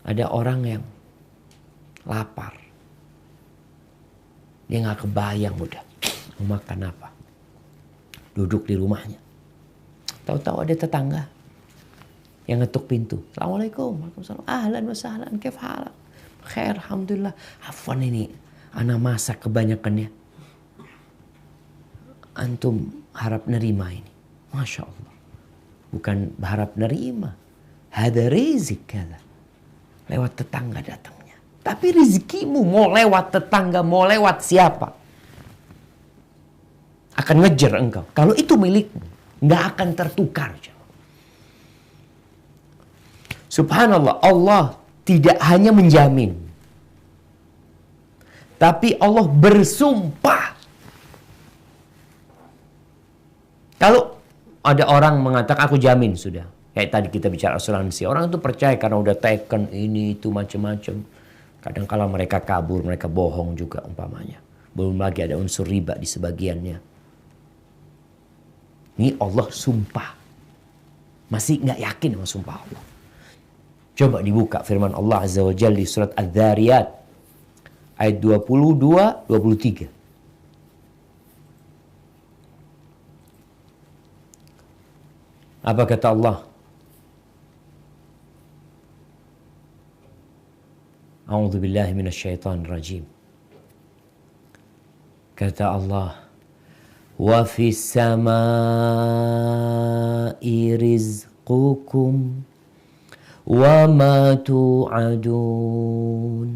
Ada orang yang lapar. Dia gak kebayang udah mau makan apa. Duduk di rumahnya. Tahu-tahu ada tetangga yang ngetuk pintu. Assalamualaikum. Waalaikumsalam. Ahlan wa sahlan. Kaif halak? Khair, alhamdulillah. Afwan ini ana masak kebanyakannya. Antum harap nerima ini. Masya Allah. Bukan harap nerima. Hada rizik kada. Lewat tetangga datangnya. Tapi rizkimu mau lewat tetangga, mau lewat siapa, akan ngejar engkau. Kalau itu milikmu, nggak akan tertukar. Subhanallah, Allah tidak hanya menjamin, tapi Allah bersumpah. Kalau ada orang mengatakan aku jamin sudah, kayak tadi kita bicara asuransi, orang itu percaya karena udah taken ini itu macam-macam. Kadang kala mereka kabur, mereka bohong juga umpamanya. Belum lagi ada unsur riba di sebagiannya. Ini Allah sumpah. Masih nggak yakin sama sumpah Allah. Coba dibuka firman Allah Azza wa Jalla di surat Adz-Dzariyat ayat 22-23. Apa kata Allah? A'udzu billahi minasyaitonir rajim. Kata Allah, wa fis samaa'i rizqukum wa ma tu'adun.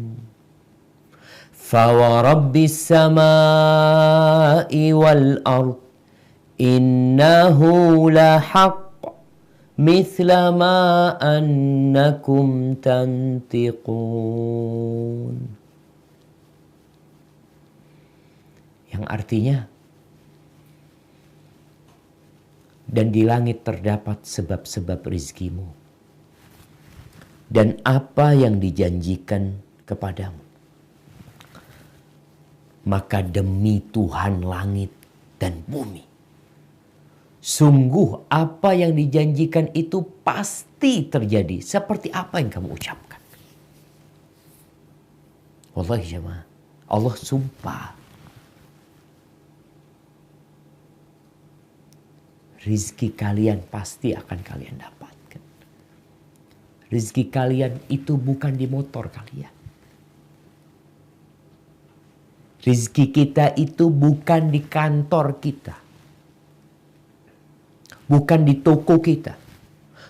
Fa wa rabbis samaa'i wal ard innahu la haqq mithla ma annakum tantiqun. Yang artinya, dan di langit terdapat sebab-sebab rizkimu, dan apa yang dijanjikan kepadamu. Maka demi Tuhan langit dan bumi, sungguh apa yang dijanjikan itu pasti terjadi seperti apa yang kamu ucapkan. Wallahi jemaah, Allah sumpah. Rizki kalian pasti akan kalian dapatkan. Rizki kalian itu bukan di motor kalian. Rizki kita itu bukan di kantor kita. Bukan di toko kita,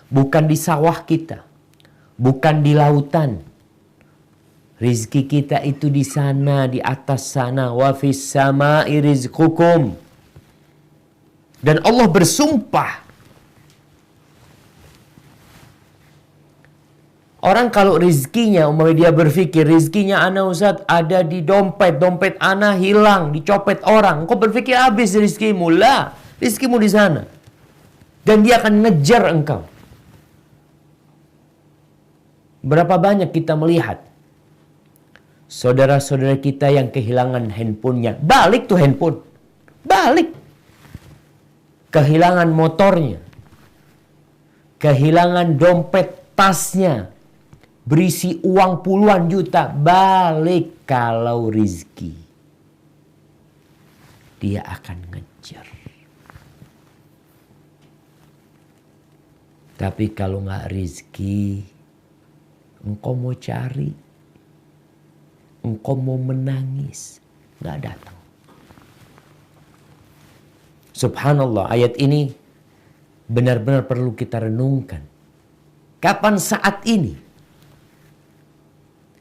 bukan di sawah kita, bukan di lautan. Rizki kita itu di sana, di atas sana. Wa fis samaa'i rizqukum. Dan Allah bersumpah. Orang kalau rizkinya, umpamanya dia berpikir rizkinya ana Ustaz ada di dompet, dompet ana hilang, dicopet orang. Kau berpikir habis rizkimu? Lah, rizkimu di sana. Dan dia akan ngejar engkau. Berapa banyak kita melihat saudara-saudara kita yang kehilangan handphonenya. Balik tuh handphone. Balik. Kehilangan motornya. Kehilangan dompet tasnya. Berisi uang puluhan juta. Balik kalau rizki. Dia akan ngejar. Tapi kalau nggak rizki, engkau mau cari, engkau mau menangis, nggak datang. Subhanallah, ayat ini benar-benar perlu kita renungkan. Kapan saat ini?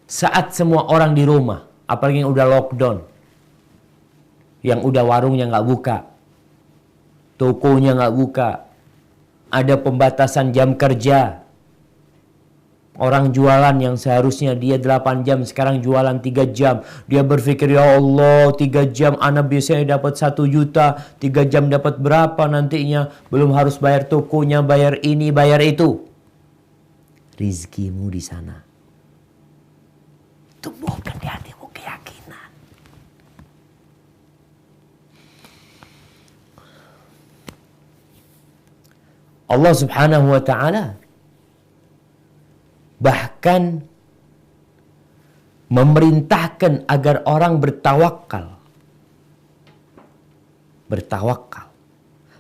Saat semua orang di rumah, apalagi yang udah lockdown, yang udah warungnya nggak buka, tokonya nggak buka, ada pembatasan jam kerja. Orang jualan yang seharusnya dia 8 jam, sekarang jualan 3 jam. Dia berpikir, ya Allah 3 jam anak biasanya dapat 1 juta. 3 jam dapat berapa nantinya? Belum harus bayar tokonya, bayar ini, bayar itu. rizkimu di sana. Tumbuhkan di hatimu keyakinan. Allah Subhanahu wa ta'ala bahkan memerintahkan agar orang bertawakal. Bertawakal.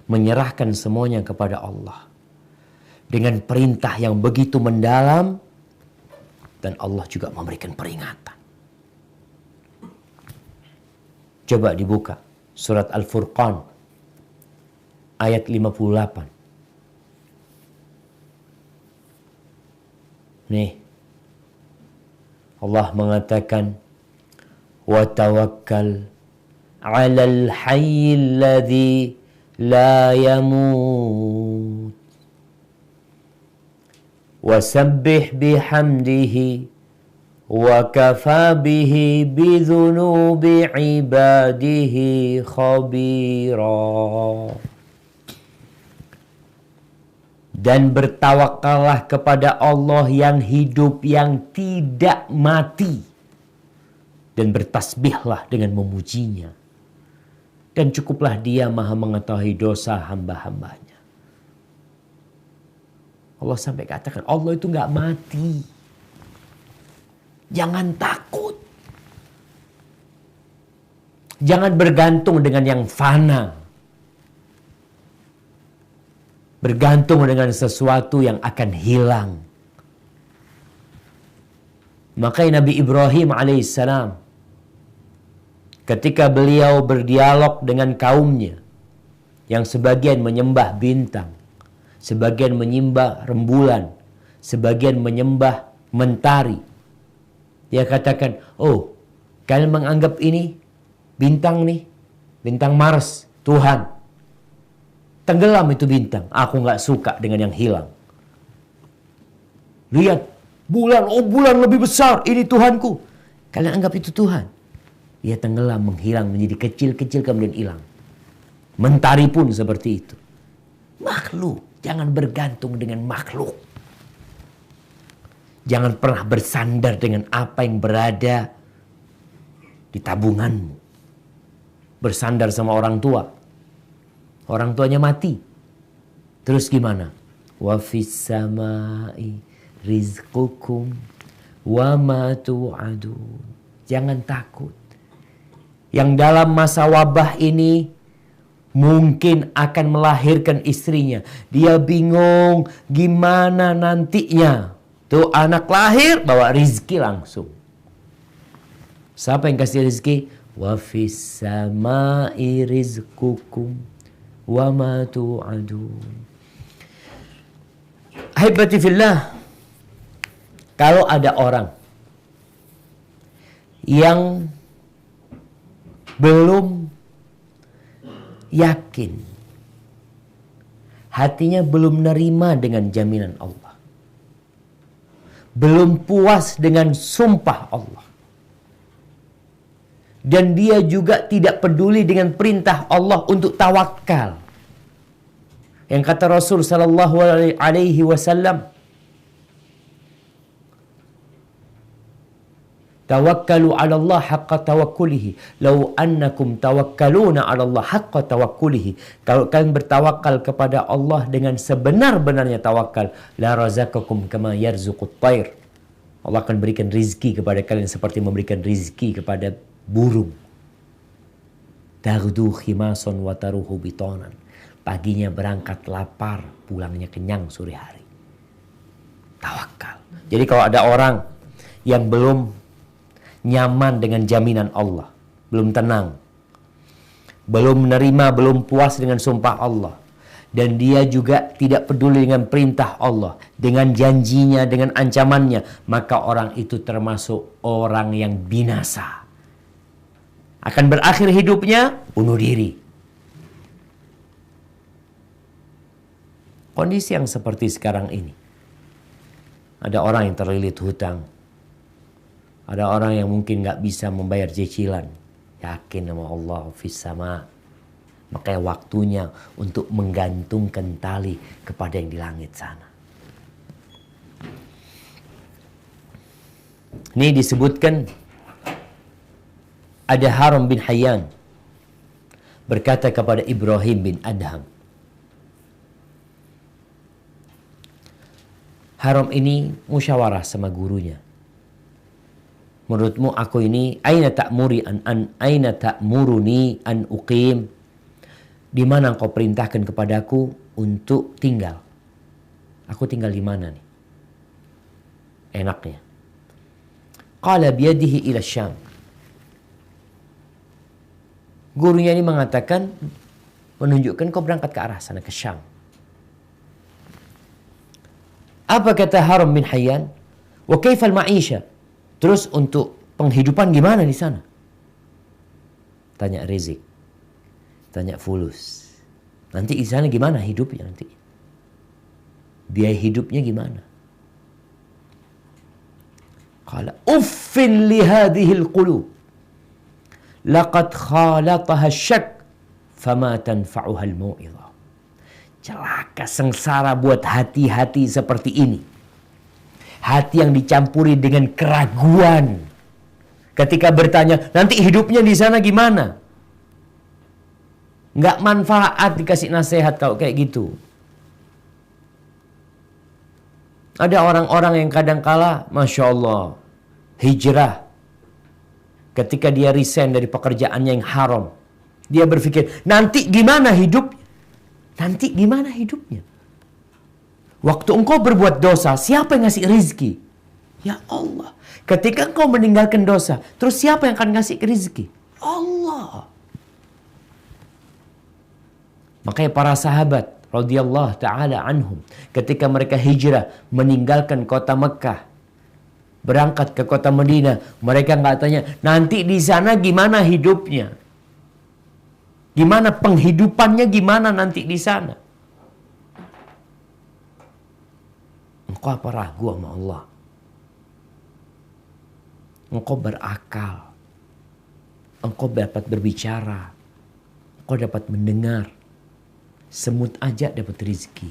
Menyerahkan semuanya kepada Allah. Dengan perintah yang begitu mendalam. Dan Allah juga memberikan peringatan. Coba dibuka. Surat Al-Furqan. Ayat 58. Nih. Allah mengatakan. وَتَوَكَّلْ عَلَى الْحَيِّ الَّذِي لَا يَمُوتُ وَسَبِّحْ بِحَمْدِهِ وَكَفَى بِهِ بِذُنُوبِ عِبَادِهِ خَبِيرًا. Dan bertawakallah kepada Allah yang hidup, yang tidak mati. Dan bertasbihlah dengan memujinya. Dan cukuplah dia maha mengetahui dosa hamba-hambanya. Allah sampai katakan, Allah itu gak mati. Jangan takut. Jangan bergantung dengan yang fana. Bergantung dengan sesuatu yang akan hilang. Makanya Nabi Ibrahim alaihissalam, ketika beliau berdialog dengan kaumnya, yang sebagian menyembah bintang, sebagian menyembah rembulan, sebagian menyembah mentari. Dia katakan, oh, kalian menganggap ini bintang nih, bintang Mars, Tuhan. Tenggelam itu bintang. Aku gak suka dengan yang hilang. Lihat, bulan, oh bulan lebih besar, ini Tuhanku. Kalian anggap itu Tuhan. Dia tenggelam, menghilang, menjadi kecil-kecil kemudian hilang. Mentari pun seperti itu. Makhluk. Jangan bergantung dengan makhluk. Jangan pernah bersandar dengan apa yang berada di tabunganmu. Bersandar sama orang tua. Orang tuanya mati. Terus gimana? Wa fis samai rizqukum wa ma tu'adun. Jangan takut. Yang dalam masa wabah ini mungkin akan melahirkan istrinya. Dia bingung gimana nantinya. Tuh anak lahir bawa rizki langsung. Siapa yang kasih rizki? Wa fis samai rizqukum wa ma tu'adun. Ahibati fillah, kalau ada orang yang belum yakin, hatinya belum nerima dengan jaminan Allah, belum puas dengan sumpah Allah, dan dia juga tidak peduli dengan perintah Allah untuk tawakal. Yang kata Rasul sallallahu alaihi wasallam, tawakkalu 'ala Allah haqqa tawakkulihi. Lau annakum tawakkaluna 'ala Allah haqqa tawakkulihi. Kalau kalian bertawakal kepada Allah dengan sebenar-benarnya tawakal, la razaqakum kama yarzuqut thair. Allah akan berikan rizki kepada kalian seperti memberikan rizki kepada burung. Taghdu khimason wa taruhu bitonan. Paginya berangkat lapar, pulangnya kenyang sore hari. Tawakal. Jadi kalau ada orang yang belum nyaman dengan jaminan Allah, belum tenang, belum menerima, belum puas dengan sumpah Allah, dan dia juga tidak peduli dengan perintah Allah, dengan janjinya, dengan ancamannya, maka orang itu termasuk orang yang binasa. Akan berakhir hidupnya bunuh diri. Kondisi yang seperti sekarang ini, ada orang yang terlilit hutang, ada orang yang mungkin gak bisa membayar cicilan. Yakin sama Allah fis sama. Makanya waktunya untuk menggantungkan tali kepada yang di langit sana. Ini disebutkan ada Haram bin Hayyan berkata kepada Ibrahim bin Adham, Haram ini musyawarah sama gurunya. Menurutmu aku ini aina ta'muruni an uqim? Di mana engkau perintahkan kepadaku untuk tinggal? Aku tinggal di mana nih? Enaknya. Qala biyadihi ila Syam. Gurunya ini mengatakan, menunjukkan kau berangkat ke arah sana, ke Syam. Apa kata Haram bin Hayyan? Wa kaifal ma'isha? Terus untuk penghidupan gimana di sana? Tanya rizik. Tanya fulus. Nanti di sana gimana hidupnya nanti? Biaya hidupnya gimana? Qala uffin li hadhil qulub. Laqad khalataha syak fama tanfa'uha al-mau'izah. Celaka, sengsara buat hati-hati seperti ini. Hati yang dicampuri dengan keraguan. Ketika bertanya, nanti hidupnya di sana gimana? Nggak manfaat dikasih nasihat kalau kayak gitu. Ada orang-orang yang kadangkala, Masya Allah, hijrah. Ketika dia resign dari pekerjaannya yang haram. Dia berpikir, nanti gimana hidup? Nanti gimana hidupnya? Waktu engkau berbuat dosa, siapa yang ngasih rizki? Ya Allah. Ketika engkau meninggalkan dosa, terus siapa yang akan ngasih rizki? Allah. Makanya para sahabat radhiyallahu ta'ala anhum, ketika mereka hijrah meninggalkan kota Mekah, berangkat ke kota Madinah, mereka nggak tanya, nanti di sana gimana hidupnya? Gimana penghidupannya, gimana nanti di sana? Engkau apa ragu sama Allah? Engkau berakal. Engkau dapat berbicara. Engkau dapat mendengar. Semut aja dapat rezeki.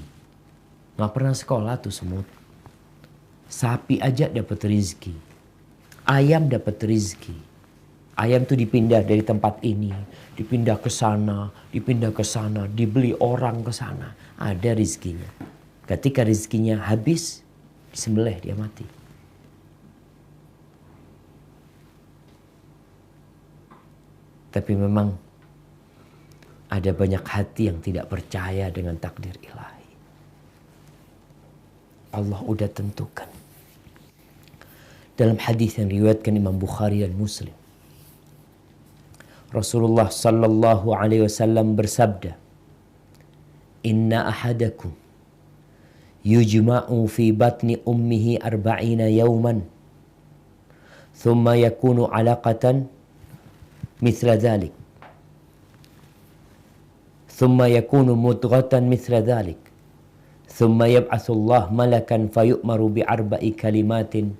Nggak pernah sekolah tuh semut. Sapi aja dapat rezeki. Ayam dapat rezeki. Ayam tuh dipindah dari tempat ini, dipindah ke sana, dipindah ke sana, dibeli orang ke sana. Ada rezekinya. Ketika rezekinya habis, disembelih, dia mati. Tapi memang ada banyak hati yang tidak percaya dengan takdir ilahi. Allah udah tentukan. Dalam hadis yang diriwayatkan Imam Bukhari dan Muslim, Rasulullah sallallahu alaihi wasallam bersabda, "Inna ahadakum yujma'u fi batni ummihi arba'ina yawman, thumma yakunu 'alaqatan mithla dhalik, thumma yakunu mudghatan mithla dhalik, thumma yab'athu Allah malakan fayu'maru bi arba'i kalimatin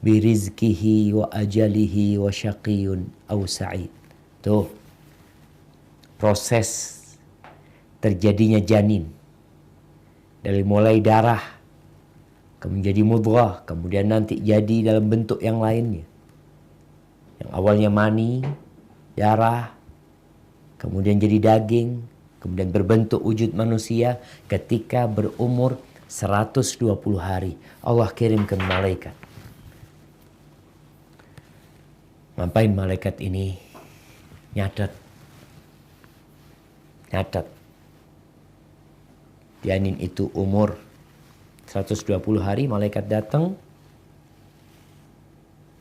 bi rizqihi wa ajalihi wa syaqiyun aw sa'id." Tuh, proses terjadinya janin. Dari mulai darah, kemudian jadi mudghah, kemudian nanti jadi dalam bentuk yang lainnya. Yang awalnya mani, darah, kemudian jadi daging, kemudian berbentuk wujud manusia ketika berumur 120 hari. Allah kirimkan malaikat. Ngapain malaikat ini? Nyatet. Janin itu umur 120 hari, malaikat datang.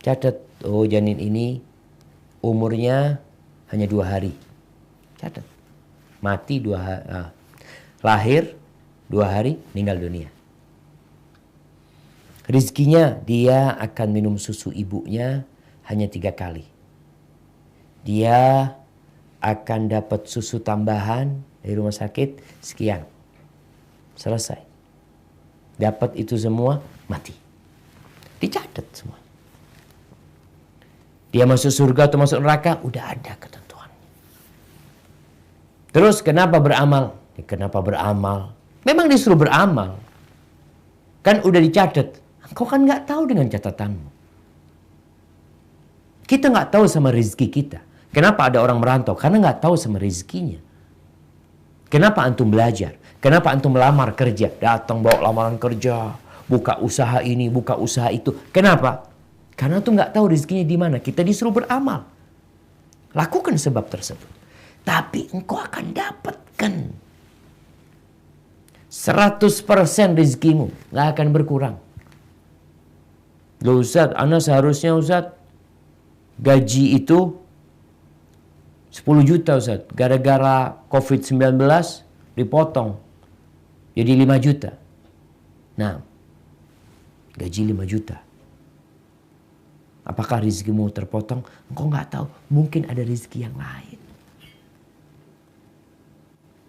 Catat, oh janin ini umurnya hanya 2 hari. Catat. Mati 2 hari. Lahir 2 hari, meninggal dunia. Rizkinya dia akan minum susu ibunya hanya 3 kali. Dia akan dapat susu tambahan dari rumah sakit sekian. Selesai. Dapat itu semua, mati. Dicatat semua. Dia masuk surga atau masuk neraka, udah ada ketentuannya. Terus kenapa beramal? Kenapa beramal? Memang disuruh beramal. Kan udah dicatat. Kau kan nggak tahu dengan catatanmu. Kita nggak tahu sama rezeki kita. Kenapa ada orang merantau? Karena nggak tahu sama rezekinya. Kenapa antum belajar? Kenapa antum melamar kerja? Datang bawa lamaran kerja, buka usaha ini, buka usaha itu. Kenapa? Karena antum nggak tahu rezekinya di mana. Kita disuruh beramal. Lakukan sebab tersebut. Tapi engkau akan dapatkan 100% rezekimu. Nggak akan berkurang. Loh Ustaz, ana seharusnya Ustaz gaji itu 10 juta Ustaz. Gara-gara COVID-19 dipotong. Jadi 5 juta. Nah, gaji 5 juta. Apakah rezekimu terpotong? Engkau nggak tahu. Mungkin ada rezeki yang lain.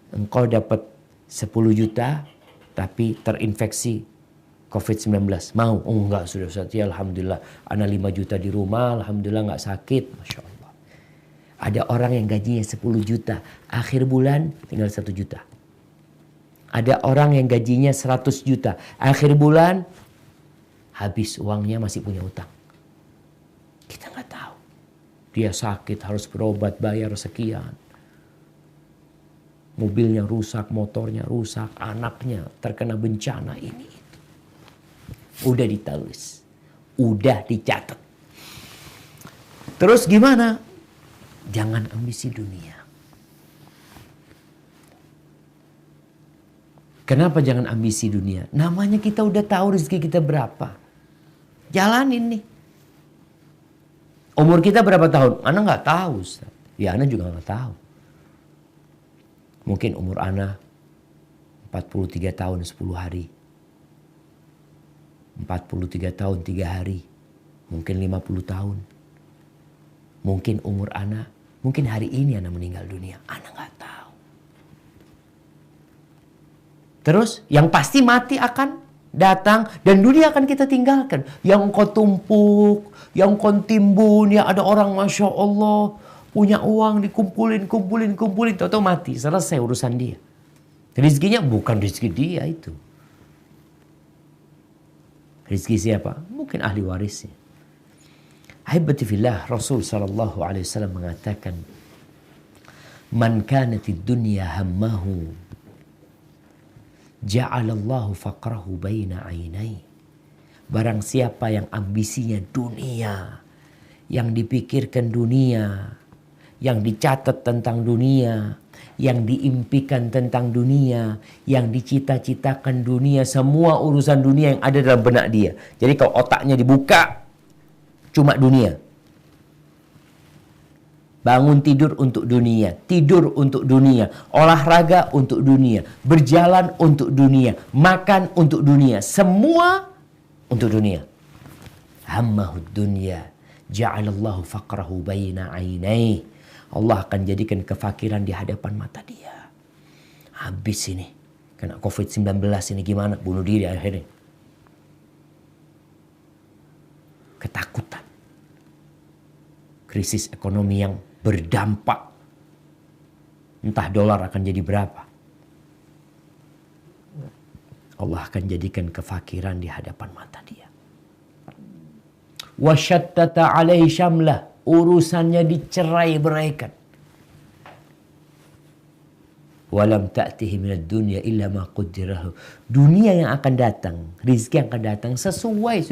Engkau dapat 10 juta tapi terinfeksi COVID-19. Mau? Oh enggak, sudah Ustaz. Ya Alhamdulillah. Ana 5 juta di rumah. Alhamdulillah nggak sakit. Masya Allah. Ada orang yang gajinya 10 juta. Akhir bulan tinggal 1 juta. Ada orang yang gajinya 100 juta. Akhir bulan habis uangnya, masih punya utang. Kita nggak tahu. Dia sakit harus berobat bayar sekian. Mobilnya rusak, motornya rusak, anaknya terkena bencana ini. Udah ditulis. Udah dicatat. Terus gimana? Jangan ambisi dunia. Kenapa jangan ambisi dunia? Namanya kita udah tahu rezeki kita berapa. Jalanin nih. Umur kita berapa tahun? Ana nggak tahu, Ustaz. Ya Ana juga nggak tahu. Mungkin umur Ana 43 tahun 10 hari. 43 tahun 3 hari. Mungkin 50 tahun. Mungkin umur Ana, mungkin hari ini Ana meninggal dunia. Ana nggak tahu. Terus yang pasti mati akan datang dan dunia akan kita tinggalkan. Yang kau tumpuk, yang kau timbun, ya ada orang Masya Allah punya uang dikumpulin, kumpulin, tahu-tahu mati. Selesai urusan dia. Rizkinya bukan rizki dia itu. Rizki siapa? Mungkin ahli warisnya. Ahibati fillah, Rasul sallallahu alaihi wasallam mengatakan, "Man kanatid dunya hammahu, ja'alallahu faqrahu baina ainai." Barang siapa yang ambisinya dunia, yang dipikirkan dunia, yang dicatat tentang dunia, yang diimpikan tentang dunia, yang dicita-citakan dunia, semua urusan dunia yang ada dalam benak dia. Jadi kalau otaknya dibuka, cuma dunia. Bangun tidur untuk dunia, tidur untuk dunia, olahraga untuk dunia, berjalan untuk dunia, makan untuk dunia, semua untuk dunia. Hammahud dunya, ja'alallahu faqrahu baina ainai. Allah akan jadikan kefakiran di hadapan mata dia. Habis ini, kena COVID-19 ini gimana? Bunuh diri akhirnya. Ketakutan. Krisis ekonomi yang berdampak. Entah dolar akan jadi berapa. Allah akan jadikan kefakiran di hadapan mata dia. Wasyattata alaihi syamlah. Urusannya dicerai-beraikan. Walam ta'tihi minad dunya illa ma qaddarahu. Dunia yang akan datang, rizki yang akan datang sesuai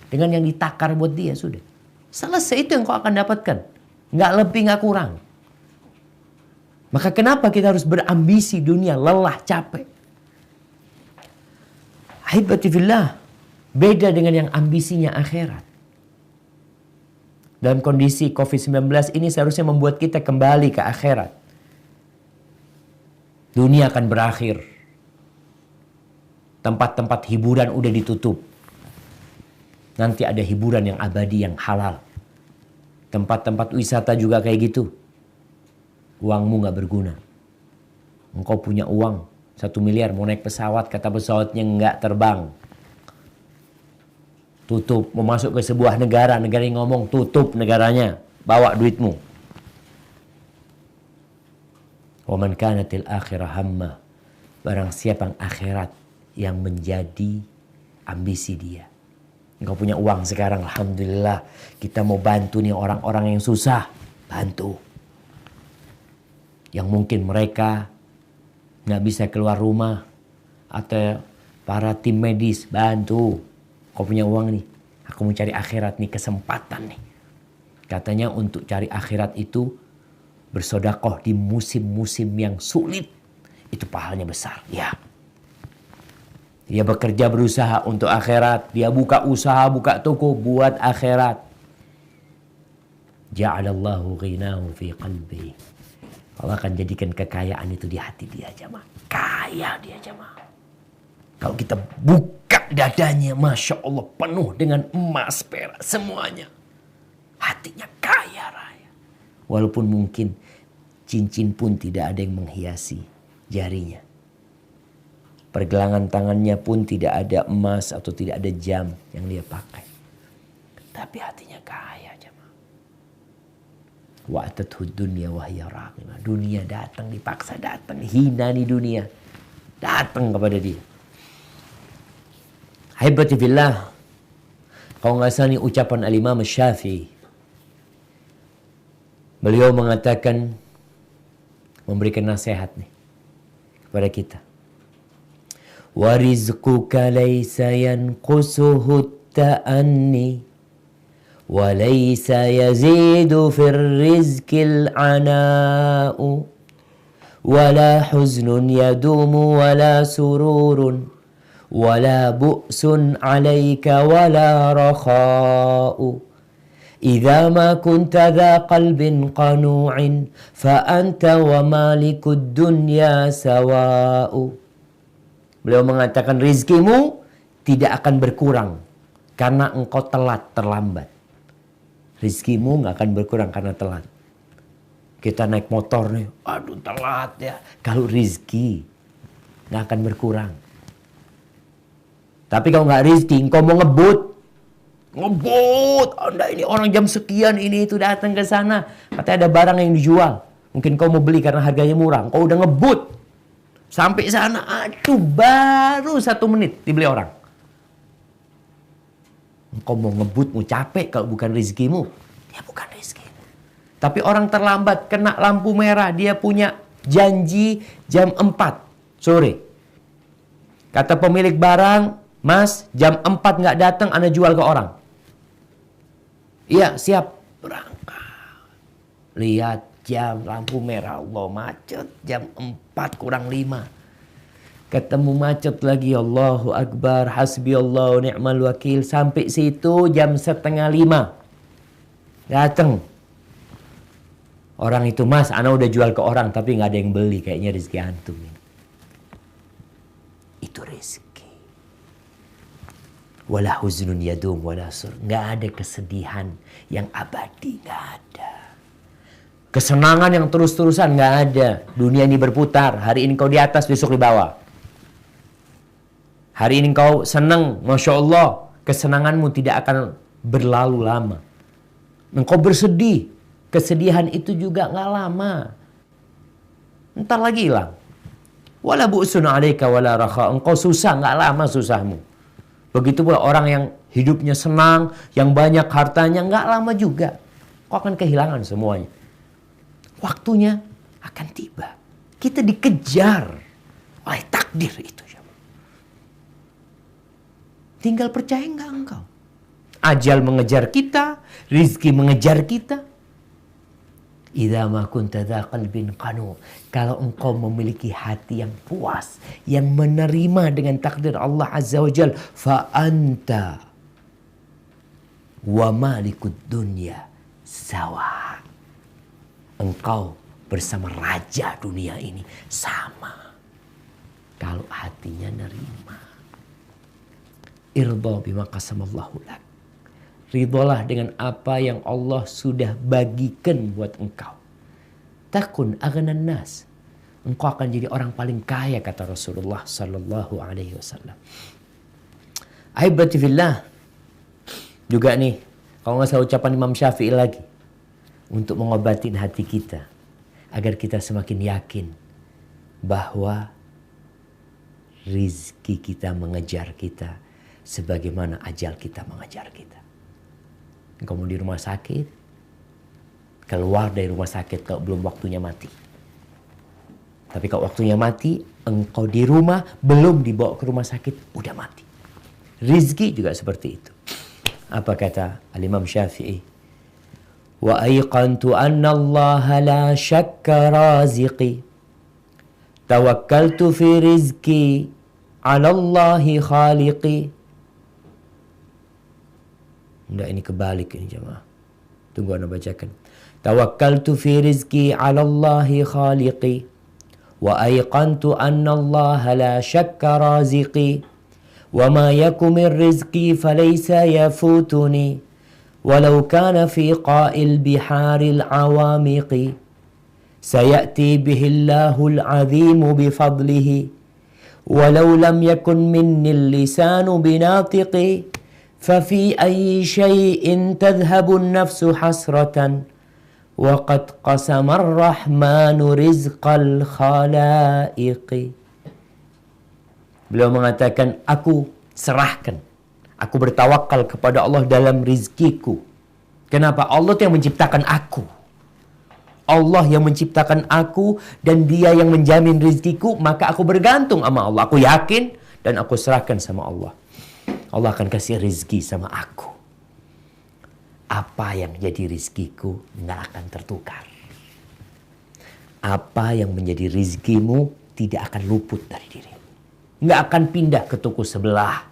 dengan yang ditakar buat dia, sudah. Selesai, itu yang kau akan dapatkan. Nggak lebih, nggak kurang. Maka kenapa kita harus berambisi dunia, lelah, capek? Ahibati fillah, beda dengan yang ambisinya akhirat. Dalam kondisi COVID-19 ini seharusnya membuat kita kembali ke akhirat. Dunia akan berakhir. Tempat-tempat hiburan udah ditutup. Nanti ada hiburan yang abadi, yang halal. Tempat-tempat wisata juga kayak gitu. Uangmu gak berguna. Engkau punya uang 1 miliar, mau naik pesawat, kata pesawatnya nggak terbang. Tutup, mau masuk ke sebuah negara, negara yang ngomong tutup negaranya, bawa duitmu. Wa man kanatil akhirah hamma, barang siapa yang akhirat yang menjadi ambisi dia. Engkau punya uang sekarang, alhamdulillah. Kita mau bantu nih orang-orang yang susah, bantu. Yang mungkin mereka nggak bisa keluar rumah, atau para tim medis, bantu. Kau punya uang nih, aku mau cari akhirat nih, kesempatan nih. Katanya untuk cari akhirat itu bersodakoh di musim-musim yang sulit, itu pahalanya besar. Ya, dia bekerja berusaha untuk akhirat, dia buka usaha, buka toko buat akhirat. Ja'alallahu ghinahu fi qalbi. Allah akan jadikan kekayaan itu di hati dia, jamaah. Kaya dia, jamaah. Kalau kita buka dadanya, Masya Allah, penuh dengan emas, perak, semuanya. Hatinya kaya raya. Walaupun mungkin cincin pun tidak ada yang menghiasi jarinya. Pergelangan tangannya pun tidak ada emas atau tidak ada jam yang dia pakai. Tapi hatinya kaya, jemaah. Wa'atathu dunya wa hiya raghimah. Dunia datang, dipaksa datang, hina nih dunia. Datang kepada dia. Haibati fillah. Kalau nggak salah nih ucapan Al-Imam Syafi'i. Beliau mengatakan, memberikan nasihat nih kepada kita. Wa rizquka laysa yanqusuhu ta'anni wa laysa yazidu fir rizqil ana'u wa la huznun yadumu wa la sururun wa la bu'sun 'alayka wa la rakha'u. إذا ما كنت ذا قلب قنوع فأنت ومالك الدنيا سواء. Beliau mengatakan rizkimu tidak akan berkurang karena engkau terlambat. Rizkimu nggak akan berkurang karena telat. Kita naik motor nih, aduh telat ya. Kalau rizki nggak akan berkurang. Tapi kalau nggak rizki, engkau mau ngebut, Anda ini orang jam sekian ini itu datang ke sana. Katanya ada barang yang dijual. Mungkin kau mau beli karena harganya murah. Kau udah ngebut. Sampai sana, aduh baru 1 menit dibeli orang. Kau mau ngebut, mau capek kalau bukan rezekimu. Ya bukan rezeki. Tapi orang terlambat, kena lampu merah. Dia punya janji jam 4 sore. Kata pemilik barang, Mas jam 4 nggak datang, Anda jual ke orang. Iya, siap. Berangkat. Lihat jam, lampu merah. Allah, macet. Jam 4 kurang 5. Ketemu macet lagi. Allahu Akbar. Hasbi Allah ni'mal wakil. Sampai situ jam 4:30. Datang. Orang itu, Mas, ana udah jual ke orang. Tapi nggak ada yang beli. Kayaknya rezeki antum ini. Itu rezeki. Wala huznun yadum wala sur. Nggak ada kesedihan yang abadi, nggak ada. Kesenangan yang terus-terusan nggak ada. Dunia ini berputar. Hari ini kau di atas, besok di bawah. Hari ini kau senang, Masya Allah. Kesenanganmu tidak akan berlalu lama. Engkau bersedih. Kesedihan itu juga nggak lama. Entar lagi hilang. Wala bu'sun 'alaika wala rakha. Engkau susah, nggak lama susahmu. Begitu pula orang yang hidupnya senang, yang banyak hartanya, nggak lama juga. Kau akan kehilangan semuanya. Waktunya akan tiba. Kita dikejar oleh takdir itu. Tinggal percaya nggak engkau? Ajal mengejar kita, rizki mengejar kita. Idza ma kunta dza qalbin qanu. Kalau engkau memiliki hati yang puas, yang menerima dengan takdir Allah Azza wa Jalla, fa anta wa malikud dunya sawa. Engkau bersama raja dunia ini sama. Kalau hatinya nerima. Irda bima qasamallahu lak. Ridholah dengan apa yang Allah sudah bagikan buat engkau. Takun aghanan nas. Engkau akan jadi orang paling kaya, kata Rasulullah sallallahu alaihi wasallam. Ahibati fillah. Juga nih, kalau nggak salah ucapan Imam Syafi'i lagi. Untuk mengobatin hati kita. Agar kita semakin yakin bahwa rizki kita mengejar kita. sebagaimana ajal kita mengajar kita. Engkau di rumah sakit, keluar dari rumah sakit kalau belum waktunya mati. Tapi kalau waktunya mati, engkau di rumah belum dibawa ke rumah sakit, udah mati. Rizki juga seperti itu. Apa kata Al-Imam Syafi'i? Wa ayqantu anna Allah la syakka raziqi. Tawakkaltu fi rizki ala Allahi khaliqi. Enggak, ini kebalik ini jemaah. Tunggu anda bacakan. Tawakkaltu fi rizki ala Allahi khaliqi. Wa ayqantu anna Allah la syakka raziqi. Wa ma yaku min rizki falaysa yafutuni. Walau kana fi qa'il biharil awamiqi. Sayati bihillahul azimu bifadlihi. Walau lam yakun minni lisanu binatiqi. ففي أي شيء تذهب النفس حسرة وقد قسم الرحمن رزق الخلائق. Beliau mengatakan, aku serahkan, aku bertawakal kepada Allah dalam rizkiku. Kenapa? Allah yang menciptakan aku. Allah yang menciptakan aku dan Dia yang menjamin rizkiku, maka aku bergantung sama Allah. Aku yakin dan aku serahkan sama Allah. Allah akan kasih rizki sama aku. Apa yang jadi rizkiku nggak akan tertukar. Apa yang menjadi rizkimu tidak akan luput dari dirimu. Nggak akan pindah ke toko sebelah.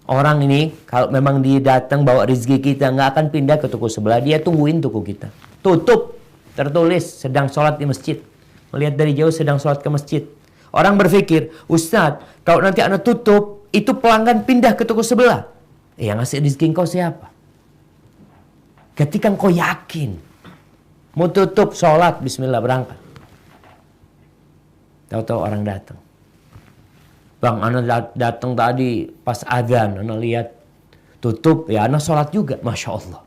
Orang ini kalau memang dia datang bawa rizki kita, nggak akan pindah ke toko sebelah. Dia tungguin toko kita. Tutup. Tertulis sedang sholat di masjid. Melihat dari jauh sedang sholat ke masjid. Orang berpikir, Ustadz, kalau nanti anak tutup, itu pelanggan pindah ke toko sebelah. Yang ngasih rezeki engkau siapa? Ketika engkau yakin, mau tutup, sholat, bismillah, berangkat. Tahu-tahu orang datang. Bang, anak datang tadi pas azan, anak lihat tutup, ya anak sholat juga, Masya Allah.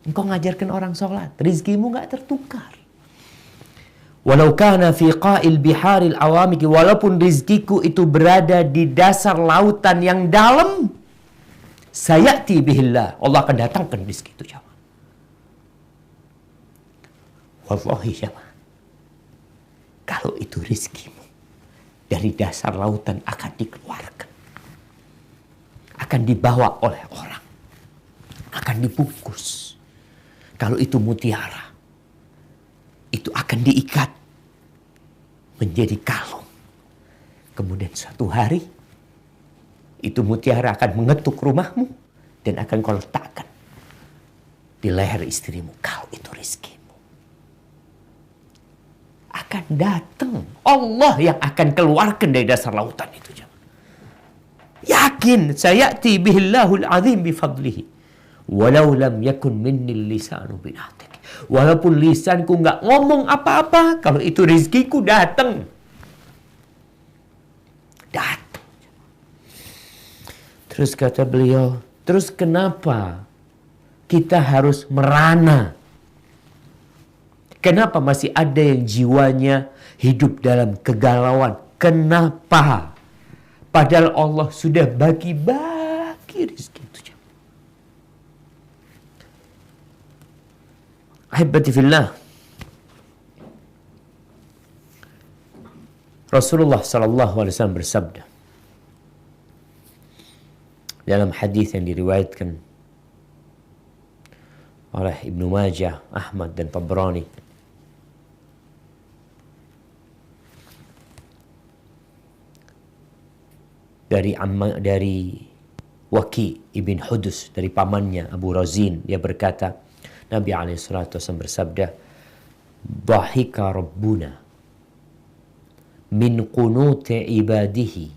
Engkau ngajarkan orang sholat, rizkimu gak tertukar. Walau kana fi qa'il biharil awamiki, walaupun rizkiku itu berada di dasar lautan yang dalam, sayati bihillah, Allah akan datangkan rizki itu jamaah. Wallahi jamaah, kalau itu rizkimu dari dasar lautan akan dikeluarkan, akan dibawa oleh orang, akan dibungkus. Kalau itu mutiara, itu akan diikat menjadi kalung. Kemudian suatu hari, itu mutiara akan mengetuk rumahmu dan akan kau letakkan di leher istrimu. Kalau itu rizkimu, akan datang Allah yang akan keluarkan dari dasar lautan itu. Yakin, sayati bihillahul azim bifadlihi. Walau lam yakun minni lisanu binatik. Walaupun lisanku nggak ngomong apa-apa, kalau itu rizkiku datang. Datang. Terus kata beliau, terus kenapa kita harus merana? Kenapa masih ada yang jiwanya hidup dalam kegalauan? Kenapa? Padahal Allah sudah bagi-bagi rizki itu. Ahibati fillah, Rasulullah SAW bersabda dalam hadis yang diriwayatkan oleh Ibnu Majah, Ahmad dan Tabrani, dari Waki ibn Hudus, dari pamannya Abu Razin, dia berkata, Nabi SAW bersabda, Dhahika Rabbuna min qunuti ibadihi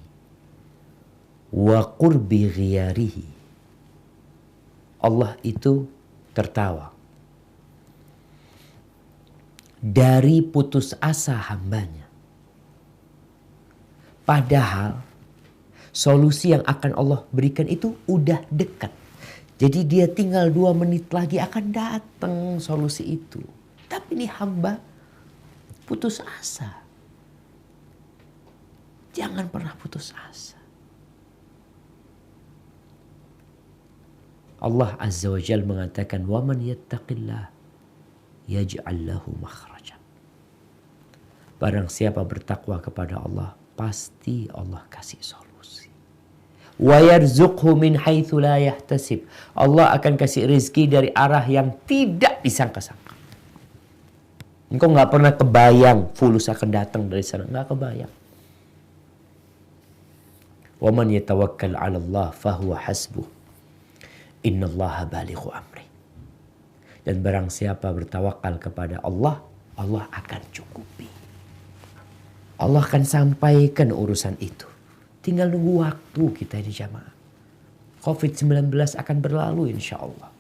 wa qurbi ghiyarihi. Allah itu tertawa dari putus asa hambanya. Padahal solusi yang akan Allah berikan itu udah dekat. Jadi dia tinggal 2 menit lagi akan datang solusi itu. Tapi ini hamba putus asa. Jangan pernah putus asa. Allah Azza wa Jalla mengatakan, "Wa man yattaqillah yaj'al lahu makhraja." Barang siapa bertakwa kepada Allah, pasti Allah kasih solusi. Wa yarzuqhu min haitsu la yahtasib. Allah akan kasih rezeki dari arah yang tidak disangka-sangka. Engkau nggak pernah kebayang fulus akan datang dari sana, nggak kebayang. Wa man yatawakkal 'ala Allah fahuwa hasbuh. Innallaha balighu amri. Dan barang siapa bertawakal kepada Allah, Allah akan cukupi. Allah akan sampaikan urusan itu. Tinggal nunggu waktu kita di jamaah. COVID-19 akan berlalu insya Allah.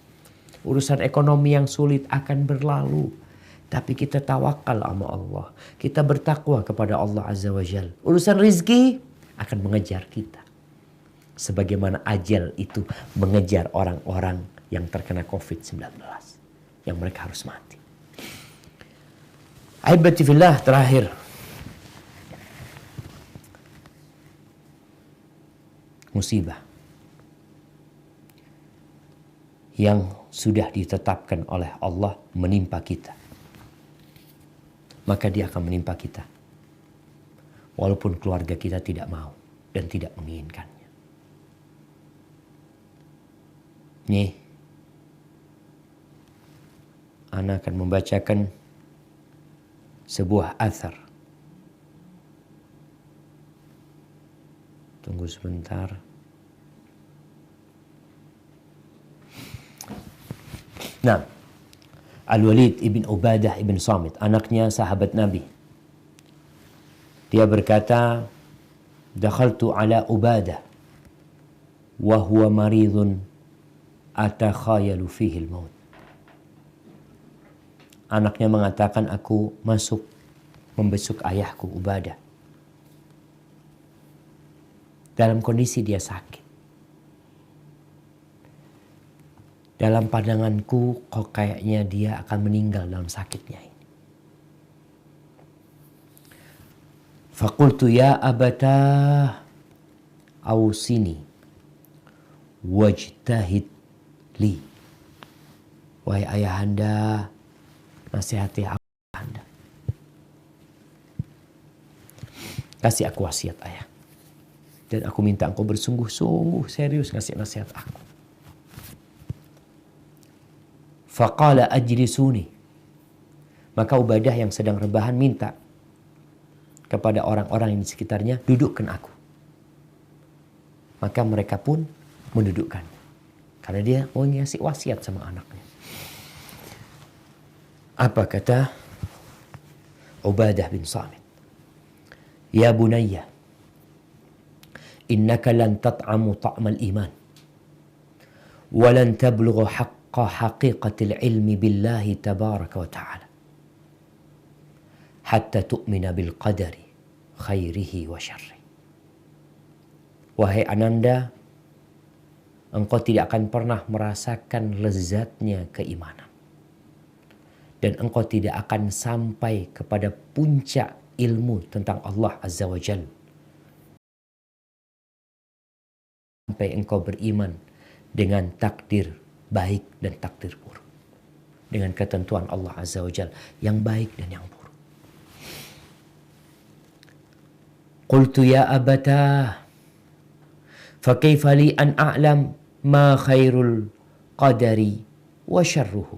Urusan ekonomi yang sulit akan berlalu. Tapi kita tawakal sama Allah. Kita bertakwa kepada Allah Azza wa Jalla. Urusan rizki akan mengejar kita. Sebagaimana ajal itu mengejar orang-orang yang terkena COVID-19. Yang mereka harus mati. Ahibati fillah, terakhir. Musibah yang sudah ditetapkan oleh Allah menimpa kita. Maka dia akan menimpa kita. Walaupun keluarga kita tidak mau dan tidak menginginkannya. Nih, ana akan membacakan sebuah athar. Tunggu sebentar. Nah, Al-Walid ibn Ubadah ibn Samit, anaknya sahabat Nabi. Dia berkata, "Dakhaltu ala Ubadah wa huwa maridun atakhayalu fihi al-maut." Anaknya mengatakan, aku masuk membesuk ayahku Ubadah dalam kondisi dia sakit. Dalam pandanganku kok kayaknya dia akan meninggal dalam sakitnya ini. Faqultu ya abatah awsini wajtahid li. Wahai ayahanda, nasihati ayahanda. Kasih aku wasiat ayah. Dan aku minta engkau bersungguh-sungguh serius ngasih nasihat aku. Faqala ajlisuni. Maka Ubadah yang sedang rebahan minta kepada orang-orang yang di sekitarnya, dudukkan aku. Maka mereka pun mendudukkan. Karena dia mau ngasih wasiat sama anaknya. Apa kata Ubadah bin Samit? Ya bunayya, innaka lan tat'amu ta'mal iman. Walan tablugha haqqa haqiqatil ilmi billahi tabaraka wa ta'ala. Hatta tu'mina bil qadari khairihi wa syarri. Wahai ananda, engkau tidak akan pernah merasakan lezatnya keimanan. Dan engkau tidak akan sampai kepada puncak ilmu tentang Allah Azza wa Jalla. Sampai engkau beriman dengan takdir baik dan takdir buruk. Dengan ketentuan Allah Azza wa Jalla yang baik dan yang buruk. Qultu ya abatah, fakaifa li an a'lam ma khairul qadari wa syarruhu.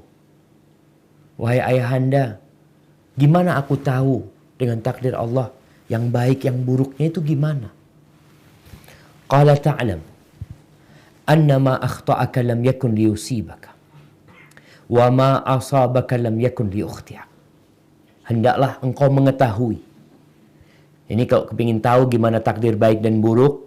Wahai ayahanda, gimana aku tahu dengan takdir Allah yang baik yang buruknya itu gimana? Qala ta'lam anna ma akhta'aka lam yakun liyusibaka wa ma asabaka lam yakun liyukhti'ak. Hendaklah engkau mengetahui. Ini kalau kepingin tahu gimana takdir baik dan buruk,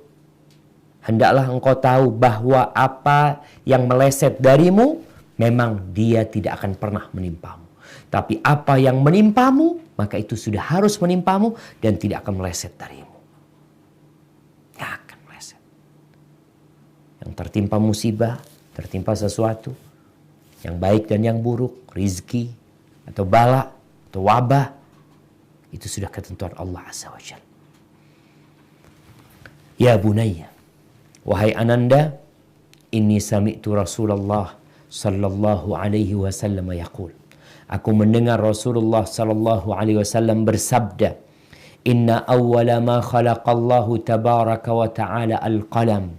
hendaklah engkau tahu bahwa apa yang meleset darimu memang dia tidak akan pernah menimpamu. Tapi apa yang menimpamu, maka itu sudah harus menimpamu dan tidak akan meleset darimu. Tidak akan meleset. Yang tertimpa musibah, tertimpa sesuatu yang baik dan yang buruk, rizki atau bala atau wabah, itu sudah ketentuan Allah Azza wa Jalla. Ya bunayya, wahai ananda, Inni sami'tu Rasulullah sallallahu alaihi wasallam yaqul. Aku mendengar Rasulullah sallallahu alaihi wasallam bersabda, Inna awwala ma khalaqallahu tabaraka wa ta'ala al-qalam,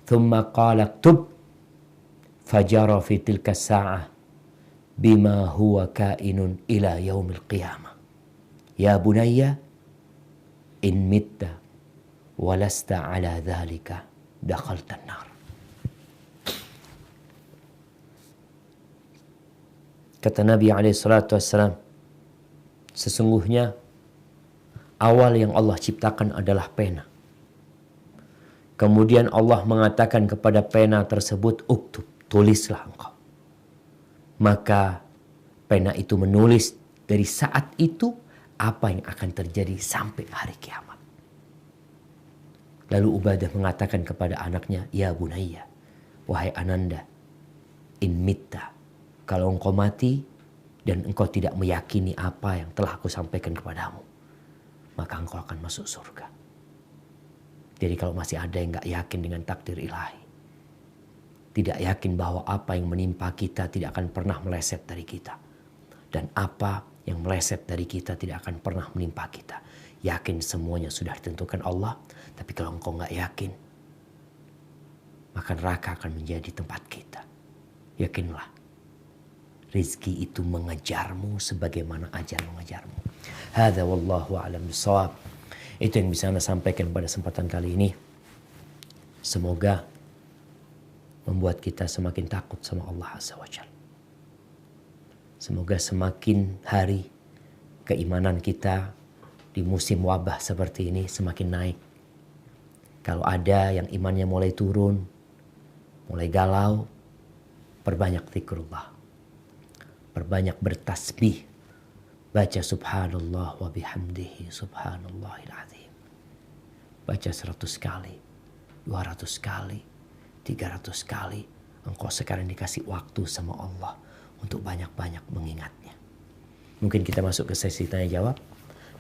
thumma qala aktub, fajara fi tilka sa'ah bima huwa kainun ila yaumil qiyamah. Ya bunayya, in mitta walasta ala dhalika dakhaltan nar. Kata Nabi SAW, sesungguhnya awal yang Allah ciptakan adalah pena. Kemudian Allah mengatakan kepada pena tersebut, uktub, tulislah engkau. Maka pena itu menulis dari saat itu apa yang akan terjadi sampai hari kiamat. Lalu Ubadah mengatakan kepada anaknya, Ya bunayya, wahai ananda, in mitta, kalau engkau mati dan engkau tidak meyakini apa yang telah aku sampaikan kepadamu, maka engkau akan masuk surga. Jadi kalau masih ada yang gak yakin dengan takdir ilahi, tidak yakin bahwa apa yang menimpa kita tidak akan pernah meleset dari kita, dan apa yang meleset dari kita tidak akan pernah menimpa kita, yakin semuanya sudah ditentukan Allah. Tapi kalau engkau gak yakin, maka neraka akan menjadi tempat kita. Yakinlah, rizki itu mengejarmu sebagaimana ajal mengejarmu. Hadza wallahu a'lam bishawab. Itu yang bisa Anda sampaikan pada kesempatan kali ini. Semoga membuat kita semakin takut sama Allah Azza wa Jalla. Semoga semakin hari keimanan kita di musim wabah seperti ini semakin naik. Kalau ada yang imannya mulai turun, mulai galau, perbanyak zikrullah. Perbanyak bertasbih. Baca subhanallah wa bihamdihi subhanallahil azim. Baca 100 kali, 200 kali, 300 kali. Engkau sekarang dikasih waktu sama Allah untuk banyak-banyak mengingatnya. Mungkin kita masuk ke sesi tanya jawab.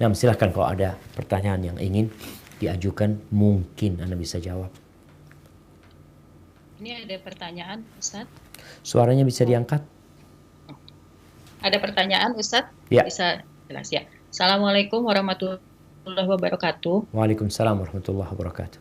Nah, silahkan kalau ada pertanyaan yang ingin diajukan, mungkin Anda bisa jawab. Ini ada pertanyaan, Ustadz. Suaranya bisa diangkat? Ada pertanyaan, Ustadz? Ya. Bisa jelas ya. Assalamualaikum warahmatullahi wabarakatuh. Waalaikumsalam warahmatullahi wabarakatuh.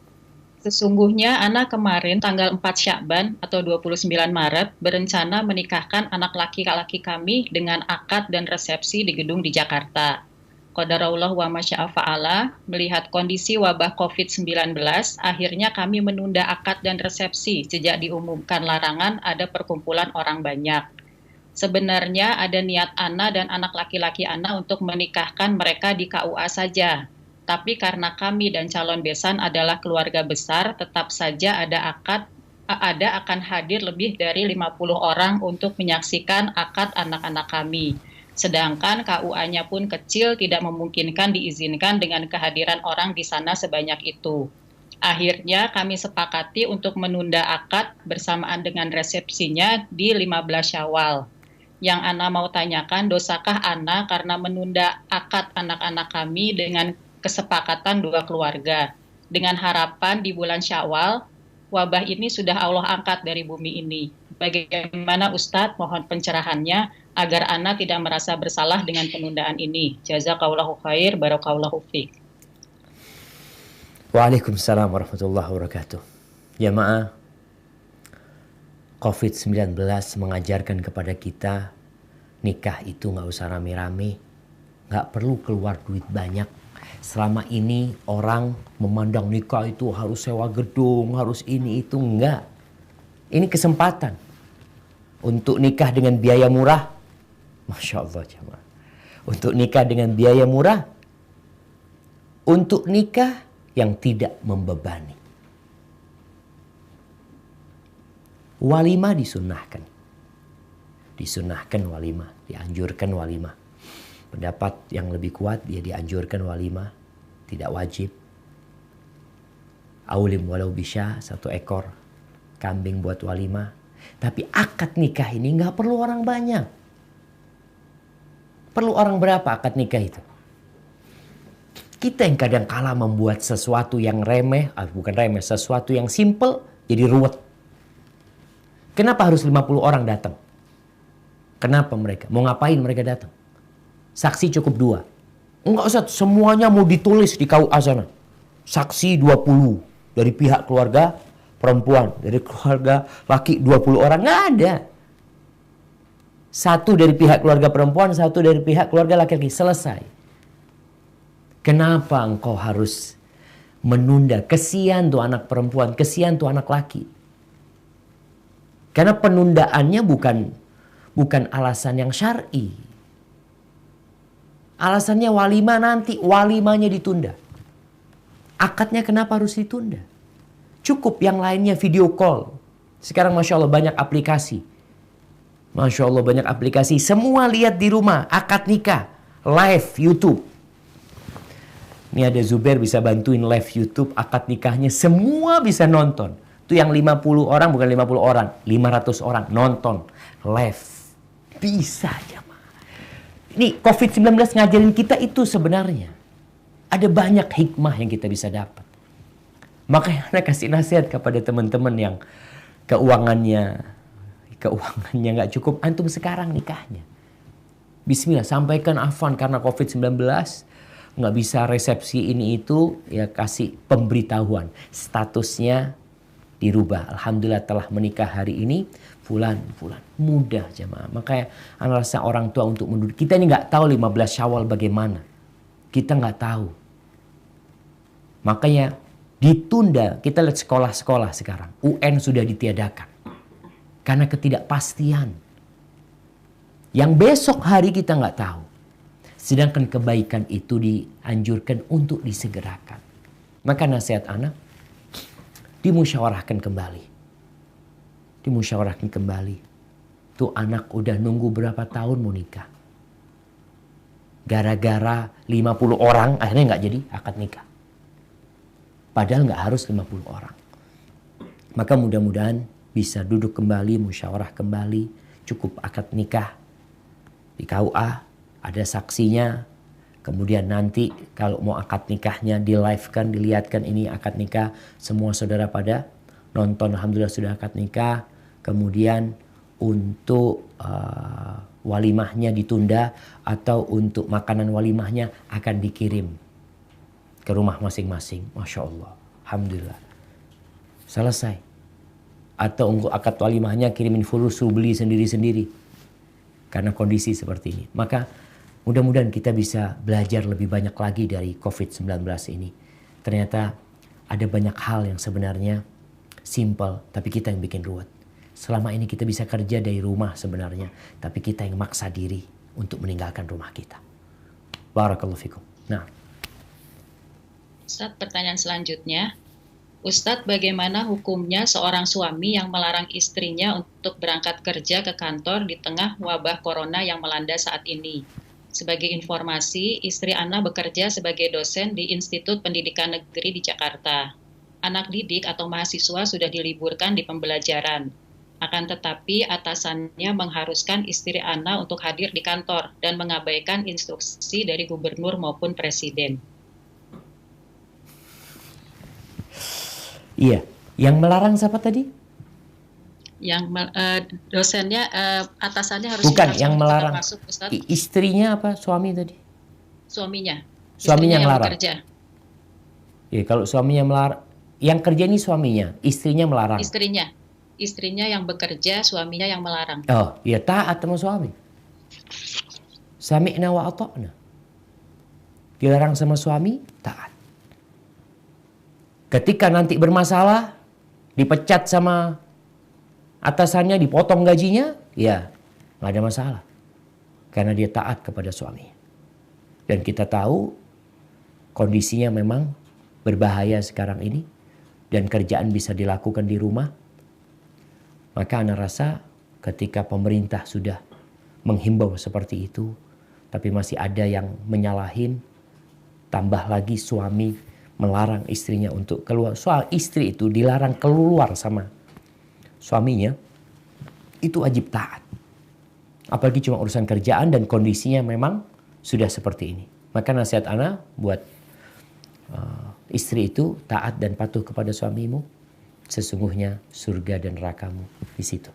Sesungguhnya anak kemarin tanggal 4 Sya'ban atau 29 Maret berencana menikahkan anak laki-laki kami dengan akad dan resepsi di gedung di Jakarta. Qadarullah wa masya'a fa'ala, melihat kondisi wabah COVID-19, akhirnya kami menunda akad dan resepsi sejak diumumkan larangan ada perkumpulan orang banyak. Sebenarnya ada niat Ana dan anak laki-laki Ana untuk menikahkan mereka di KUA saja. Tapi karena kami dan calon besan adalah keluarga besar, tetap saja ada akan hadir lebih dari 50 orang untuk menyaksikan akad anak-anak kami. Sedangkan KUA-nya pun kecil, tidak memungkinkan diizinkan dengan kehadiran orang di sana sebanyak itu. Akhirnya kami sepakati untuk menunda akad bersamaan dengan resepsinya di 15 Syawal. Yang Ana mau tanyakan, dosakah Ana karena menunda akad anak-anak kami dengan kesepakatan dua keluarga? Dengan harapan di bulan Syawal, wabah ini sudah Allah angkat dari bumi ini. Bagaimana Ustadz, mohon pencerahannya agar Ana tidak merasa bersalah dengan penundaan ini. Jazakallahu khair, barakallahu fiik. Waalaikumsalam warahmatullahi wabarakatuh. Jamaah, COVID-19 mengajarkan kepada kita nikah itu gak usah rame-rame, gak perlu keluar duit banyak. Selama ini orang memandang nikah itu harus sewa gedung, harus ini itu, enggak. Ini kesempatan untuk nikah dengan biaya murah. Masya Allah jamaah. Untuk nikah dengan biaya murah, untuk nikah yang tidak membebani. Walimah disunnahkan. Disunnahkan walimah, dianjurkan walimah. Pendapat yang lebih kuat, dia dianjurkan walimah, tidak wajib. Aulim walau bisya, 1 ekor kambing buat walimah. Tapi akad nikah ini nggak perlu orang banyak. Perlu orang berapa akad nikah itu? Kita yang kadang kala membuat sesuatu yang remeh, bukan remeh, sesuatu yang simple jadi ruwet. Kenapa harus 50 orang datang? Kenapa mereka? Mau ngapain mereka datang? Saksi cukup 2. Enggak usah semuanya mau ditulis di KUA sana. Saksi 20 dari pihak keluarga perempuan, dari keluarga laki 20 orang. Nggak ada. 1 dari pihak keluarga perempuan, 1 dari pihak keluarga laki-laki. Selesai. Kenapa engkau harus menunda? Kesian tuh anak perempuan, kesian tuh anak laki. Karena penundaannya bukan alasan yang syar'i. Alasannya walimah nanti, walimahnya ditunda. Akadnya kenapa harus ditunda? Cukup yang lainnya video call. Sekarang Masya Allah banyak aplikasi. Masya Allah banyak aplikasi. Semua lihat di rumah. Akad nikah. Live YouTube. Ini ada Zubair bisa bantuin live YouTube. Akad nikahnya semua bisa nonton. Itu yang 50 orang bukan 50 orang. 500 orang nonton. Live. Bisa aja. Ini COVID-19 ngajarin kita itu sebenarnya. Ada banyak hikmah yang kita bisa dapat. Makanya Anda kasih nasihat kepada teman-teman yang keuangannya nggak cukup. Antum sekarang nikahnya. Bismillah, sampaikan afwan karena COVID-19. Nggak bisa resepsi ini itu, ya kasih pemberitahuan. Statusnya dirubah. Alhamdulillah telah menikah hari ini. Fulan. Mudah jemaah. Makanya Anda rasa orang tua untuk mundur. Kita ini nggak tahu 15 Syawal bagaimana. Kita nggak tahu. Makanya ditunda. Kita lihat sekolah-sekolah sekarang. UN sudah ditiadakan. Karena ketidakpastian. Yang besok hari kita nggak tahu. Sedangkan kebaikan itu dianjurkan untuk disegerakan. Maka nasihat anak, dimusyawarahkan kembali. Dimusyawarahkan kembali. Tuh anak udah nunggu berapa tahun mau nikah. Gara-gara 50 orang akhirnya nggak jadi akad nikah. Padahal nggak harus 50 orang. Maka mudah-mudahan bisa duduk kembali, musyawarah kembali. Cukup akad nikah di KUA, ada saksinya. Kemudian nanti kalau mau akad nikahnya di live kan, dilihatkan ini akad nikah. Semua saudara pada nonton, alhamdulillah sudah akad nikah. Kemudian untuk walimahnya ditunda atau untuk makanan walimahnya akan dikirim ke rumah masing-masing. Masya Allah. Alhamdulillah. Selesai. Atau untuk akad walimahnya kirimin fulus, beli sendiri-sendiri. Karena kondisi seperti ini. Maka mudah-mudahan kita bisa belajar lebih banyak lagi dari COVID-19 ini. Ternyata ada banyak hal yang sebenarnya simple, tapi kita yang bikin ruwet. Selama ini kita bisa kerja dari rumah sebenarnya, tapi kita yang maksa diri untuk meninggalkan rumah kita. Barakallahu fikum. Nah, Ustadz, pertanyaan selanjutnya. Ustadz, bagaimana hukumnya seorang suami yang melarang istrinya untuk berangkat kerja ke kantor di tengah wabah corona yang melanda saat ini? Sebagai informasi, istri Ana bekerja sebagai dosen di Institut Pendidikan Negeri di Jakarta. Anak didik atau mahasiswa sudah diliburkan di pembelajaran. Akan tetapi atasannya mengharuskan istri Ana untuk hadir di kantor dan mengabaikan instruksi dari gubernur maupun presiden. iya. Yang melarang siapa tadi? Yang dosennya, atasannya harus Bukan, yang melarang. termasuk Ustadz, Istrinya apa? Suami tadi? suaminya. Suaminya Istrinya yang melarang. bekerja. Ya, kalau suaminya melarang. Yang kerja ini suaminya. Istrinya melarang. Istrinya yang bekerja, suaminya yang melarang. Oh, ya taat sama suami. Sami'na wa ata'na. Dilarang sama suami, taat. Ketika nanti bermasalah, dipecat sama atasannya, dipotong gajinya, ya nggak ada masalah. Karena dia taat kepada suami. Dan kita tahu kondisinya memang berbahaya sekarang ini. Dan kerjaan bisa dilakukan di rumah. Maka Ana rasa ketika pemerintah sudah menghimbau seperti itu, tapi masih ada yang menyalahin, tambah lagi suami melarang istrinya untuk keluar. Soal istri itu dilarang keluar sama suaminya, itu wajib taat. Apalagi cuma urusan kerjaan dan kondisinya memang sudah seperti ini. Maka nasihat Ana buat istri itu taat dan patuh kepada suamimu. Sesungguhnya surga dan nerakamu di situ.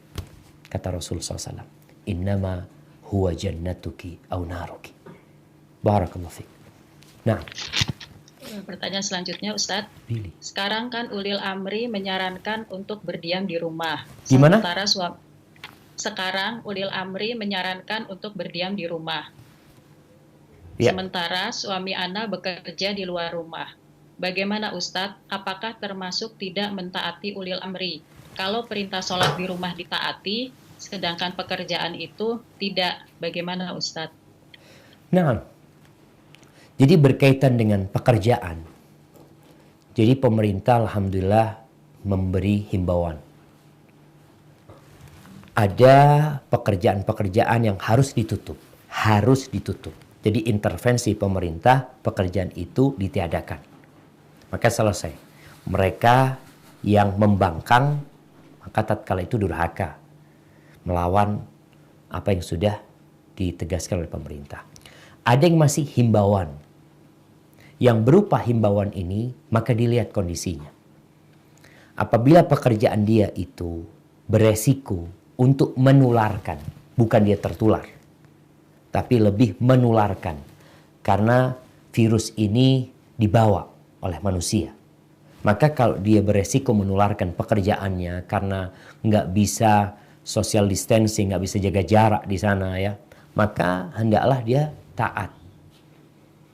Kata Rasulullah SAW, innama huwa jannatuki au naruki. Barakallahu fiik. Nah, Pertanyaan selanjutnya, Ustadz. pilih. Sekarang kan ulil amri menyarankan untuk berdiam di rumah. Gimana? Sekarang ulil amri menyarankan untuk berdiam di rumah. Ya. Sementara suami Ana bekerja di luar rumah. Bagaimana Ustadz? Apakah termasuk tidak mentaati ulil amri? Kalau perintah sholat di rumah ditaati, sedangkan pekerjaan itu tidak, bagaimana Ustadz? Nah, jadi berkaitan dengan pekerjaan. Jadi pemerintah alhamdulillah memberi himbauan. Ada pekerjaan-pekerjaan yang harus ditutup. Harus ditutup. Jadi intervensi pemerintah, pekerjaan itu ditiadakan. Maka selesai. Mereka yang membangkang, maka tatkala itu durhaka. Melawan apa yang sudah ditegaskan oleh pemerintah. Ada yang masih himbauan. Yang berupa himbauan ini, maka dilihat kondisinya. Apabila pekerjaan dia itu beresiko untuk menularkan, bukan dia tertular, tapi lebih menularkan. Karena virus ini dibawa oleh manusia. Maka kalau dia beresiko menularkan pekerjaannya karena nggak bisa social distancing, nggak bisa jaga jarak di sana ya, maka hendaklah dia taat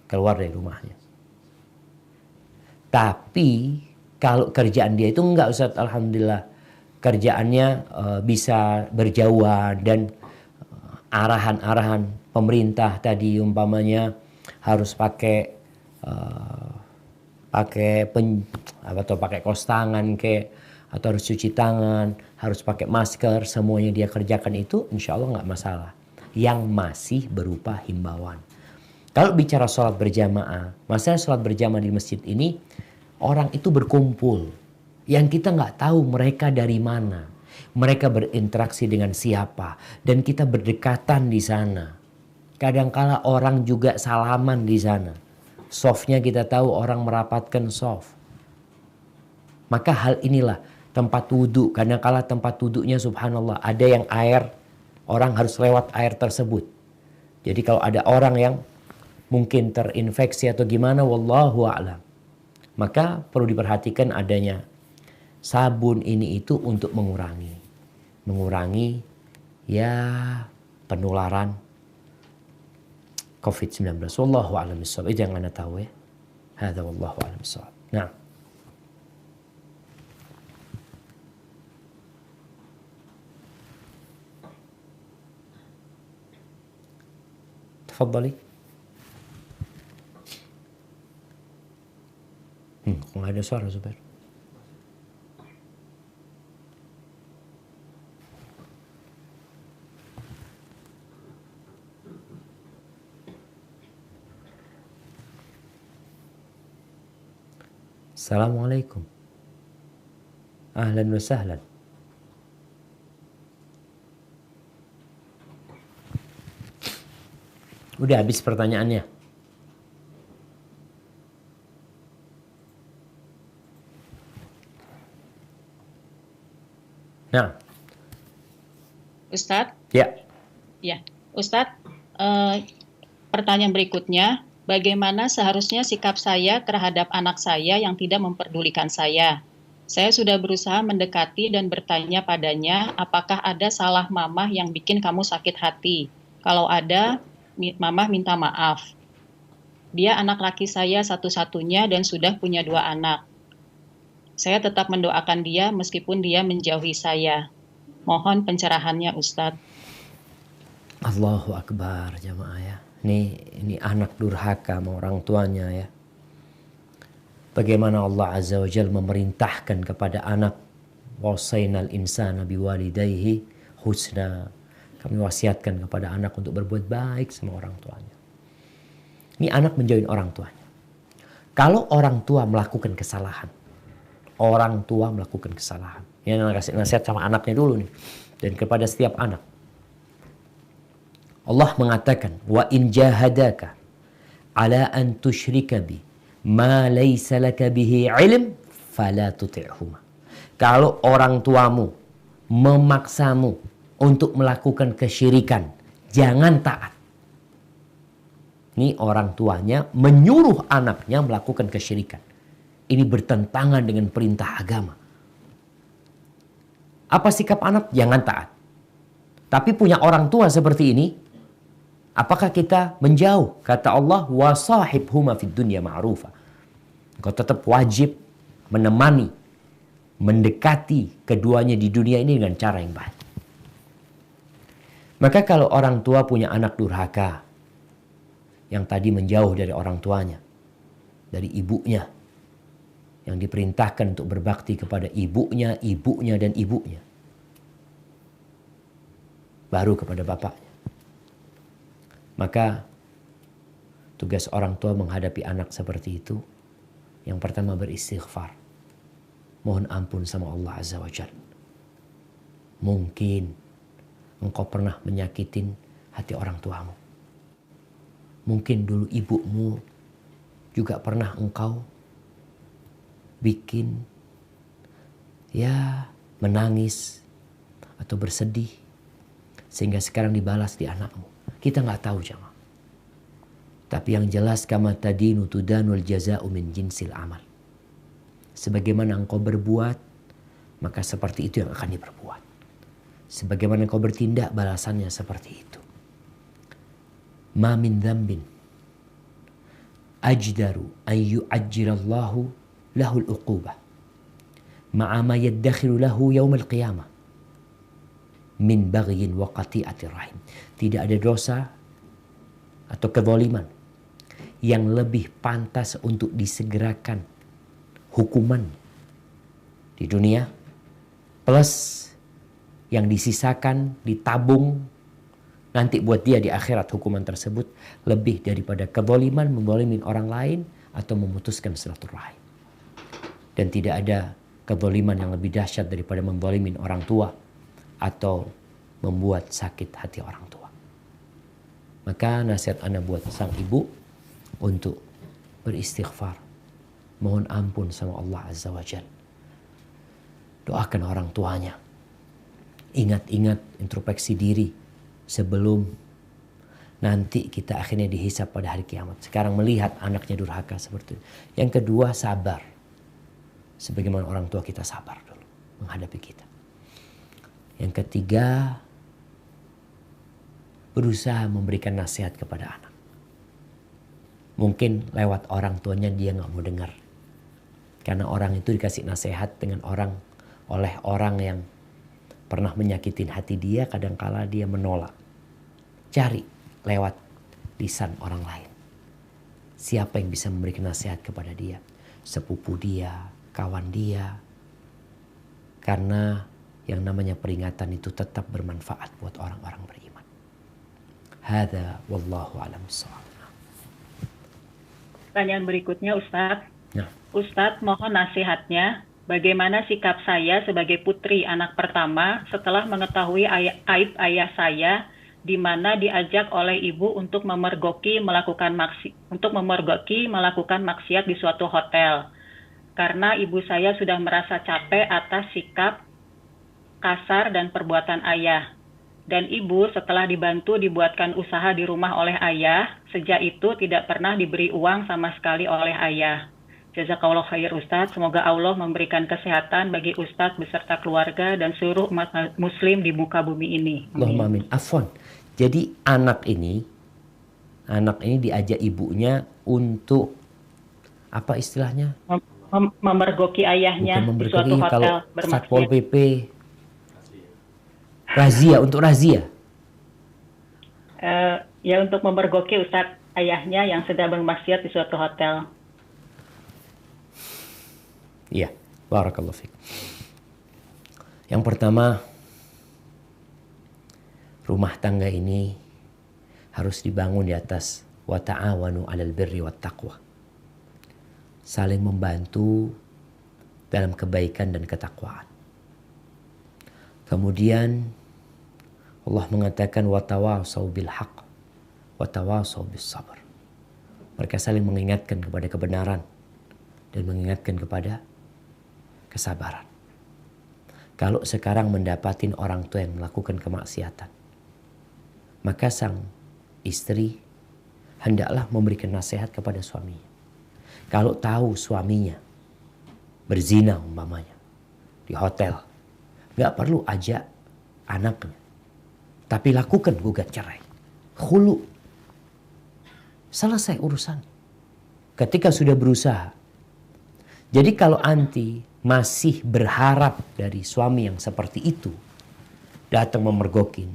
keluar dari rumahnya. Tapi kalau kerjaan dia itu enggak, Ustaz, alhamdulillah kerjaannya bisa berjauhan dan arahan-arahan pemerintah tadi umpamanya harus pakai pakai kaos tangan atau harus cuci tangan, harus pakai masker, semuanya dia kerjakan itu insya Allah nggak masalah. Yang masih berupa himbauan. Kalau bicara sholat berjamaah, masalah sholat berjamaah di masjid ini, orang itu berkumpul. Yang kita nggak tahu mereka dari mana. Mereka berinteraksi dengan siapa. Dan kita berdekatan di sana. Kadangkala orang juga salaman di sana. Softnya kita tahu orang merapatkan soft. Maka hal inilah tempat wudhu. Kadangkala tempat wudhunya subhanallah. Ada yang air, orang harus lewat air tersebut. Jadi kalau ada orang yang mungkin terinfeksi atau gimana, wallahu a'lam, maka perlu diperhatikan adanya sabun ini itu untuk mengurangi ya penularan COVID-19. Wallahu a'lam bishawab. Itu yang Anda tahu ya. Hadza wallahu a'lam bishawab. Nah, tafadhali. Kok nggak ada suara, Zubair? Assalamualaikum. Ahlan wa sahlan. Udah habis pertanyaannya. Nah, Ustadz? ya. Ya, Ustadz, pertanyaan berikutnya, bagaimana seharusnya sikap saya terhadap anak saya yang tidak memperdulikan saya? Saya sudah berusaha mendekati dan bertanya padanya, apakah ada salah mamah yang bikin kamu sakit hati? Kalau ada, mamah minta maaf. Dia anak laki saya satu-satunya dan sudah punya 2 anak. Saya tetap mendoakan dia meskipun dia menjauhi saya. Mohon pencerahannya, Ustadz. Allahu Akbar, jamaah ya. Ini anak durhaka sama orang tuanya ya. Bagaimana Allah Azza wa Jalla memerintahkan kepada anak, wasainal insana biwalidayhi husna. Kami wasiatkan kepada anak untuk berbuat baik sama orang tuanya. Ini anak menjauhin orang tuanya. Kalau orang tua melakukan kesalahan, ini kasih nasihat sama anaknya dulu nih, dan kepada setiap anak. Allah mengatakan, wa in jahadaka ala an tusyrika bi ma laysa laka bihi ilm fala tuti'huma. Kalau orang tuamu memaksamu untuk melakukan kesyirikan, jangan taat. Ini orang tuanya menyuruh anaknya melakukan kesyirikan. Ini bertentangan dengan perintah agama. Apa sikap anak? Jangan taat. Tapi punya orang tua seperti ini, apakah kita menjauh? Kata Allah, wasahibhuma fid dunya ma'rufa. Engkau tetap wajib menemani, mendekati keduanya di dunia ini dengan cara yang baik. Maka kalau orang tua punya anak durhaka, yang tadi menjauh dari orang tuanya, dari ibunya, yang diperintahkan untuk berbakti kepada ibunya, dan ibunya, baru kepada bapaknya. Maka tugas orang tua menghadapi anak seperti itu, yang pertama beristighfar. Mohon ampun sama Allah Azza wa Jalla. Mungkin engkau pernah menyakitin hati orang tuamu. Mungkin dulu ibumu juga pernah engkau bikin menangis atau bersedih, sehingga sekarang dibalas di anakmu. Kita nggak tahu jemaah. Tapi yang jelas kama tadinu tudanul jaza'u min jinsil amal. Sebagaimana engkau berbuat, maka seperti itu yang akan diperbuat. Sebagaimana engkau bertindak, balasannya seperti itu. Ma min dzambin ajdaru an yu'ajjilallahu lahul uqubah ma'a ma yaddakhiru lahu yaumil qiyamah min baghyin wa qati'atir rahim. Tidak ada dosa atau kezaliman yang lebih pantas untuk disegerakan hukuman di dunia plus yang disisakan, ditabung nanti buat dia di akhirat hukuman tersebut, lebih daripada kezaliman menzalimi orang lain atau memutuskan silaturahim. Dan tidak ada kezaliman yang lebih dahsyat daripada menzalimi orang tua atau membuat sakit hati orang tua. Maka nasihat ana buat sang ibu untuk beristighfar, mohon ampun sama Allah Azza wa Jalla. Doakan orang tuanya. Ingat-ingat introspeksi diri sebelum nanti kita akhirnya dihisap pada hari kiamat. Sekarang melihat anaknya durhaka seperti itu. Yang kedua, sabar. Sebagaimana orang tua kita sabar dulu menghadapi kita. Yang ketiga, berusaha memberikan nasihat kepada anak. Mungkin lewat orang tuanya dia nggak mau dengar. Karena orang itu dikasih nasihat oleh orang yang pernah menyakitin hati dia, kadangkala dia menolak. Cari lewat lisan orang lain. Siapa yang bisa memberikan nasihat kepada dia? Sepupu dia, kawan dia. Karena yang namanya peringatan itu tetap bermanfaat buat orang-orang beriman. Hadza wallahu a'lam bishawab. Pertanyaan berikutnya Ustadz. Nah. Ustadz mohon nasihatnya. Bagaimana sikap saya sebagai putri anak pertama setelah mengetahui aib ayah saya, di mana diajak oleh ibu untuk memergoki melakukan maksiat di suatu hotel. Karena ibu saya sudah merasa capek atas sikap kasar dan perbuatan ayah. Dan ibu setelah dibantu dibuatkan usaha di rumah oleh ayah, sejak itu tidak pernah diberi uang sama sekali oleh ayah. Jazakallah khair Ustadz, semoga Allah memberikan kesehatan bagi Ustadz beserta keluarga dan seluruh umat muslim di muka bumi ini. Allahumma amin. Afwan. Jadi anak ini diajak ibunya untuk apa istilahnya? Memergoki ayahnya di suatu hotel bermaksiat. Satpol PP razia, untuk razia. Ya untuk memergoki Ustadz ayahnya yang sedang bermaksiat di suatu hotel. Iya, barakallahu fiik. Yang pertama, rumah tangga ini harus dibangun di atas wa ta'awanu 'alal birri wat taqwa. Saling membantu dalam kebaikan dan ketakwaan. Kemudian Allah mengatakan wa tawasau bil haqq wa tawasau bis sabr. Mereka saling mengingatkan kepada kebenaran dan mengingatkan kepada kesabaran. Kalau sekarang mendapatin orang tua yang melakukan kemaksiatan, maka sang istri hendaklah memberikan nasihat kepada suaminya. Kalau tahu suaminya berzina umpamanya di hotel, nggak perlu ajak anaknya, tapi lakukan gugat cerai, khulu, selesai urusan. Ketika sudah berusaha. Jadi kalau anti masih berharap dari suami yang seperti itu datang memergokin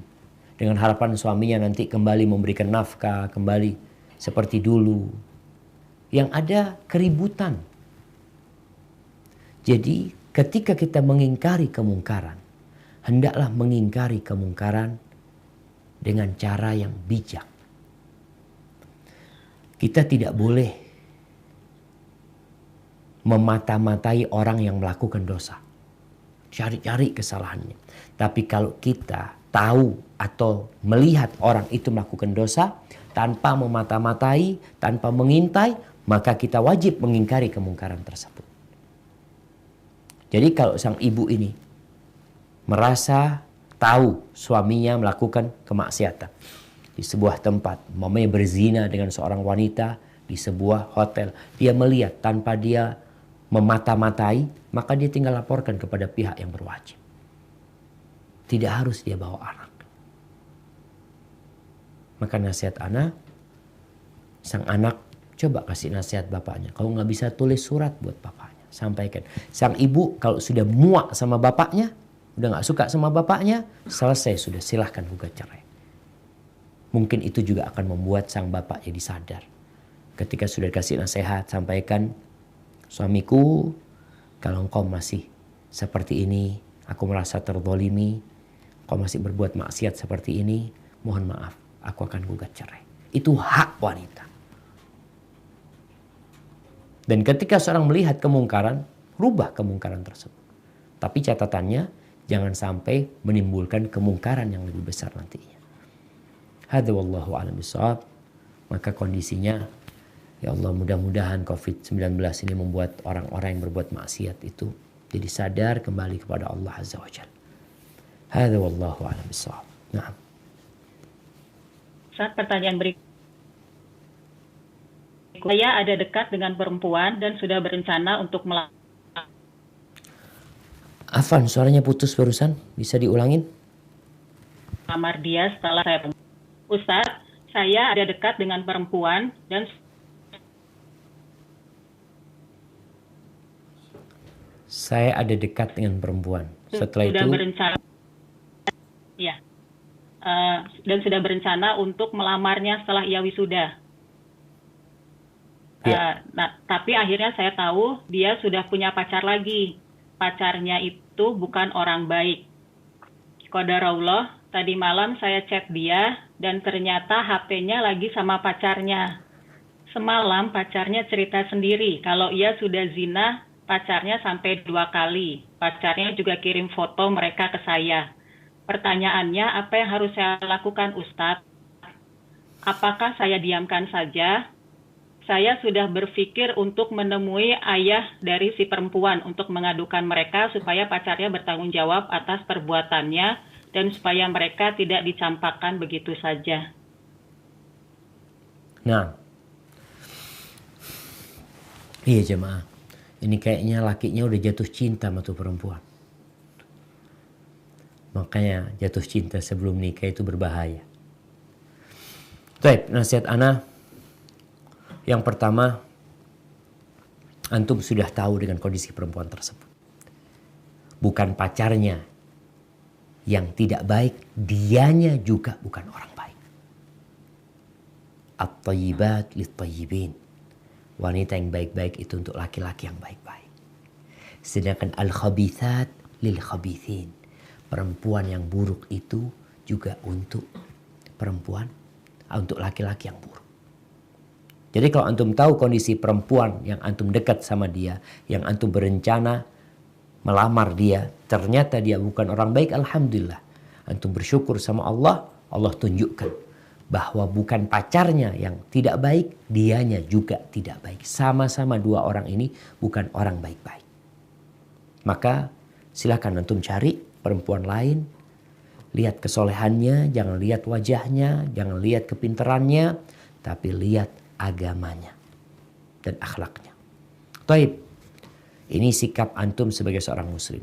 dengan harapan suaminya nanti kembali memberikan nafkah, kembali seperti dulu, yang ada keributan. Jadi ketika kita mengingkari kemungkaran, hendaklah mengingkari kemungkaran dengan cara yang bijak. Kita tidak boleh memata-matai orang yang melakukan dosa. Cari-cari kesalahannya. Tapi kalau kita tahu atau melihat orang itu melakukan dosa, tanpa memata-matai, tanpa mengintai, maka kita wajib mengingkari kemungkaran tersebut. Jadi kalau sang ibu ini merasa tahu suaminya melakukan kemaksiatan di sebuah tempat, mamanya berzina dengan seorang wanita di sebuah hotel, dia melihat tanpa dia memata-matai, maka dia tinggal laporkan kepada pihak yang berwajib. Tidak harus dia bawa anak. Maka nasihat anak, sang anak coba kasih nasihat bapaknya. Kalau nggak bisa tulis surat buat bapaknya, sampaikan. Sang ibu kalau sudah muak sama bapaknya, udah nggak suka sama bapaknya, selesai sudah, silahkan gugat cerai. Mungkin itu juga akan membuat sang bapak jadi sadar. Ketika sudah kasih nasihat, sampaikan, suamiku, kalau engkau masih seperti ini, aku merasa terzalimi, engkau masih berbuat maksiat seperti ini, mohon maaf, aku akan gugat cerai. Itu hak wanita. Dan ketika seorang melihat kemungkaran, rubah kemungkaran tersebut. Tapi catatannya, jangan sampai menimbulkan kemungkaran yang lebih besar nantinya. Hadza wallahu a'lam bishawab. Maka kondisinya, ya Allah, mudah-mudahan COVID-19 ini membuat orang-orang yang berbuat maksiat itu jadi sadar kembali kepada Allah Azza wa Jalla. Hadza wallahu a'lam bishawab. Nah. Saat pertanyaan berikutnya, saya ada dekat dengan perempuan dan sudah berencana untuk Afan, suaranya putus barusan, bisa diulangin? melamar dia setelah saya Ustadz, saya ada dekat dengan perempuan dan saya ada dekat dengan perempuan. Setelah sudah itu berencana, ya, dan sudah berencana untuk melamarnya setelah ia wisuda. Ya. Nah, tapi akhirnya saya tahu dia sudah punya pacar lagi. Pacarnya itu bukan orang baik. Qadarullah, tadi malam saya chat dia dan ternyata HP-nya lagi sama pacarnya. Semalam pacarnya cerita sendiri kalau ia sudah zina pacarnya sampai 2 kali. Pacarnya juga kirim foto mereka ke saya. Pertanyaannya, apa yang harus saya lakukan, Ustadz? Apakah saya diamkan saja? Saya sudah berpikir untuk menemui ayah dari si perempuan untuk mengadukan mereka supaya pacarnya bertanggung jawab atas perbuatannya dan supaya mereka tidak dicampakkan begitu saja. Nah, iya jemaah, ini kayaknya lakinya udah jatuh cinta sama tuh perempuan. Makanya jatuh cinta sebelum nikah itu berbahaya. Baik, nasihat ana. Yang pertama, antum sudah tahu dengan kondisi perempuan tersebut. Bukan pacarnya yang tidak baik, dianya juga bukan orang baik. At-thayyibat lit-thayyibin. Wanita yang baik-baik itu untuk laki-laki yang baik-baik. Sedangkan al-khabithat lil-khabithin. Perempuan yang buruk itu juga untuk perempuan, untuk laki-laki yang buruk. Jadi kalau antum tahu kondisi perempuan yang antum dekat sama dia, yang antum berencana melamar dia, ternyata dia bukan orang baik, alhamdulillah. Antum bersyukur sama Allah, Allah tunjukkan bahwa bukan pacarnya yang tidak baik, dianya juga tidak baik. Sama-sama dua orang ini bukan orang baik-baik. Maka Silakan antum cari perempuan lain, lihat kesolehannya, jangan lihat wajahnya, jangan lihat kepintarannya, tapi lihat agamanya dan akhlaknya. Taib, ini sikap antum sebagai seorang muslim.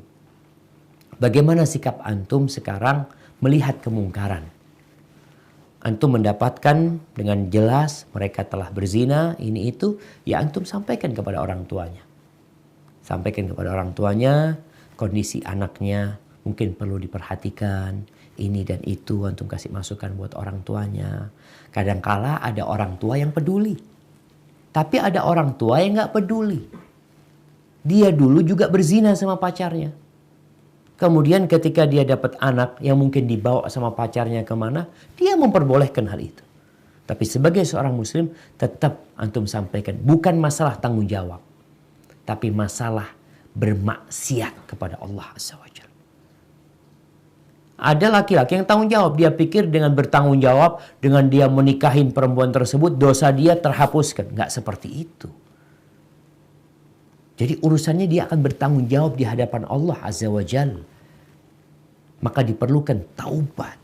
Bagaimana sikap antum sekarang melihat kemungkaran? Antum mendapatkan dengan jelas mereka telah berzina, ini itu, ya antum sampaikan kepada orang tuanya. Sampaikan kepada orang tuanya, kondisi anaknya mungkin perlu diperhatikan, ini dan itu, antum kasih masukan buat orang tuanya. Kadangkala ada orang tua yang peduli, tapi ada orang tua yang gak peduli. Dia dulu juga berzina sama pacarnya. Kemudian ketika dia dapat anak yang mungkin dibawa sama pacarnya kemana, dia memperbolehkan hal itu. Tapi sebagai seorang muslim, tetap antum sampaikan, bukan masalah tanggung jawab, tapi masalah bermaksiat kepada Allah Azza wa Jalla. Ada laki-laki yang tanggung jawab, dia pikir dengan bertanggung jawab, dengan dia menikahin perempuan tersebut, dosa dia terhapuskan. Nggak seperti itu. Jadi urusannya dia akan bertanggung jawab di hadapan Allah Azza wa Jalla. Maka diperlukan taubat.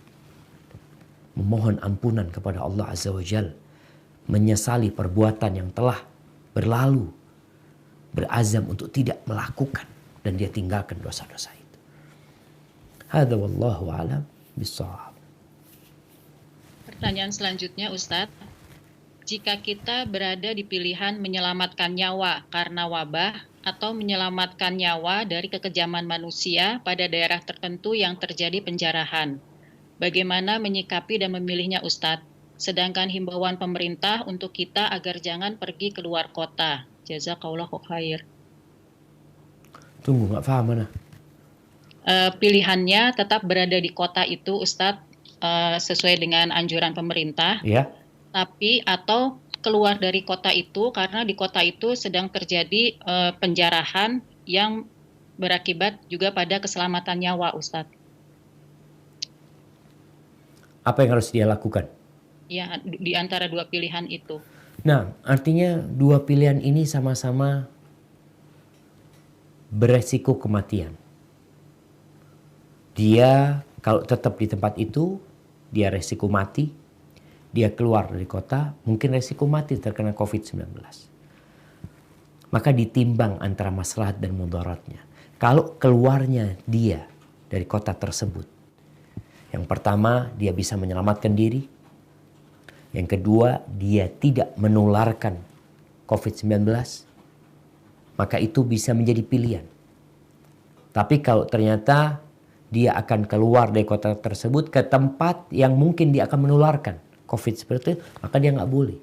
Memohon ampunan kepada Allah Azza wa Jalla. Menyesali perbuatan yang telah berlalu. Berazam untuk tidak melakukan. Dan dia tinggalkan dosa-dosa itu. Hadza wallahu a'lam bishawab. Pertanyaan selanjutnya Ustadz. Jika kita berada di pilihan menyelamatkan nyawa karena wabah atau menyelamatkan nyawa dari kekejaman manusia pada daerah tertentu yang terjadi penjarahan, bagaimana menyikapi dan memilihnya Ustadz? Sedangkan himbauan pemerintah untuk kita agar jangan pergi keluar kota. Jazakallahu khair. Tunggu, gak paham mana? Pilihannya tetap berada di kota itu Ustadz, sesuai dengan anjuran pemerintah. Ya. Tapi atau keluar dari kota itu karena di kota itu sedang terjadi penjarahan yang berakibat juga pada keselamatan nyawa, Ustadz. Apa yang harus dia lakukan? Ya, di antara dua pilihan itu. Nah, artinya dua pilihan ini sama-sama beresiko kematian. Dia kalau tetap di tempat itu, dia resiko mati. Dia keluar dari kota, mungkin resiko mati terkena COVID-19. Maka ditimbang antara maslahat dan mudaratnya. Kalau keluarnya dia dari kota tersebut, yang pertama dia bisa menyelamatkan diri. Yang kedua dia tidak menularkan COVID-19. Maka itu bisa menjadi pilihan. Tapi kalau ternyata dia akan keluar dari kota tersebut ke tempat yang mungkin dia akan menularkan COVID seperti itu, maka dia nggak boleh.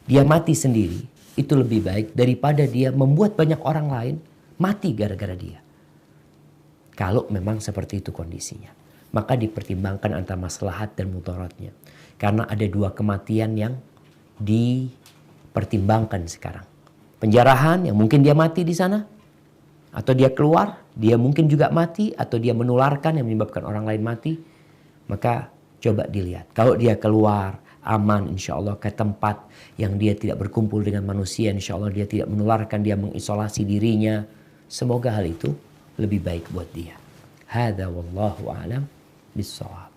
Dia mati sendiri, itu lebih baik daripada dia membuat banyak orang lain mati gara-gara dia. Kalau memang seperti itu kondisinya. Maka dipertimbangkan antara maslahat dan mudaratnya. Karena ada dua kematian yang dipertimbangkan sekarang. Penjarahan yang mungkin dia mati di sana. Atau dia keluar, dia mungkin juga mati. Atau dia menularkan yang menyebabkan orang lain mati. Maka coba dilihat. Kalau dia keluar aman insya Allah ke tempat yang dia tidak berkumpul dengan manusia. Insya Allah dia tidak menularkan, dia mengisolasi dirinya. Semoga hal itu lebih baik buat dia. Hadza wallahu a'lam bishawab.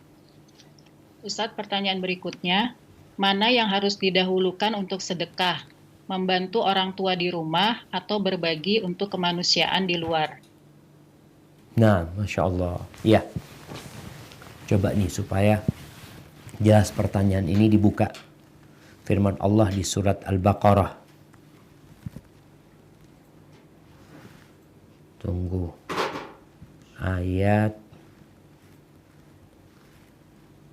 Ustadz, pertanyaan berikutnya. Mana yang harus didahulukan untuk sedekah? Membantu orang tua di rumah atau berbagi untuk kemanusiaan di luar? Nah, Masya Allah. Ya. Coba nih supaya jelas pertanyaan ini dibuka. Firman Allah di surat Al-Baqarah. Tunggu. Ayat.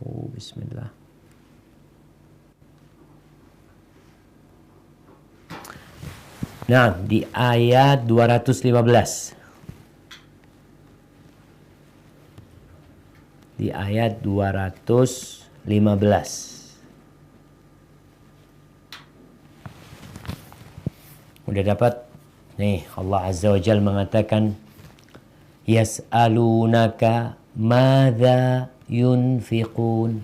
Bismillah. Nah, di ayat 215. Di ayat 215. Udah dapat? Nih, Allah Azza wa Jalla mengatakan, Yas'alunaka madza yunfiqun.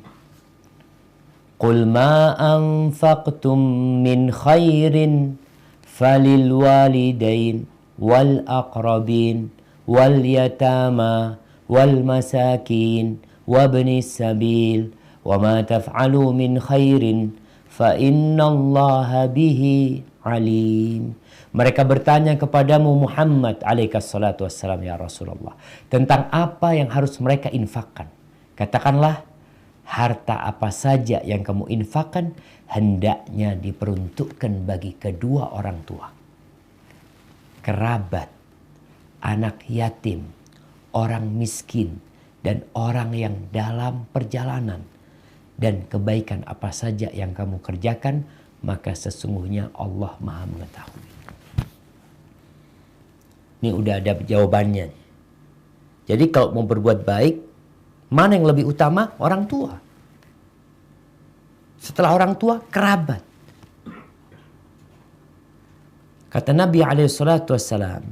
Qul ma anfaqtum min khairin falil walidain wal aqrabin wal yatama wal masakin wabnis sabil wa ma taf'alu min khairin fa innallaha bihi alim. Mereka bertanya kepadamu Muhammad alaihissalatu wassalam, ya Rasulullah, tentang apa yang harus mereka infakkan. Katakanlah, harta apa saja yang kamu infakkan hendaknya diperuntukkan bagi kedua orang tua, kerabat, anak yatim, orang miskin, dan orang yang dalam perjalanan. Dan kebaikan apa saja yang kamu kerjakan, maka sesungguhnya Allah Maha mengetahui. Ini udah ada jawabannya. Jadi kalau mau berbuat baik, mana yang lebih utama? Orang tua. Setelah orang tua, kerabat. Kata Nabi SAW,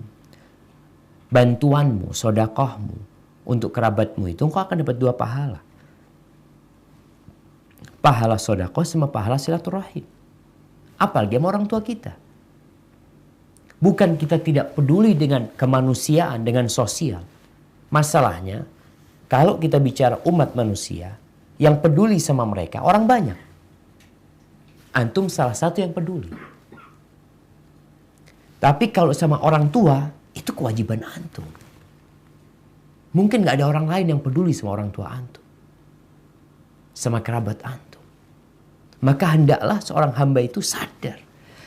bantuanmu, sedekahmu untuk kerabatmu itu engkau akan dapat 2 pahala. Pahala sedekah sama pahala silaturahim. Apalagi sama orang tua kita. Bukan kita tidak peduli dengan kemanusiaan, dengan sosial. Masalahnya, kalau kita bicara umat manusia, yang peduli sama mereka, orang banyak. Antum salah satu yang peduli. Tapi kalau sama orang tua, itu kewajiban antum. Mungkin gak ada orang lain yang peduli sama orang tua antum. Sama kerabat antum. Maka hendaklah seorang hamba itu sadar.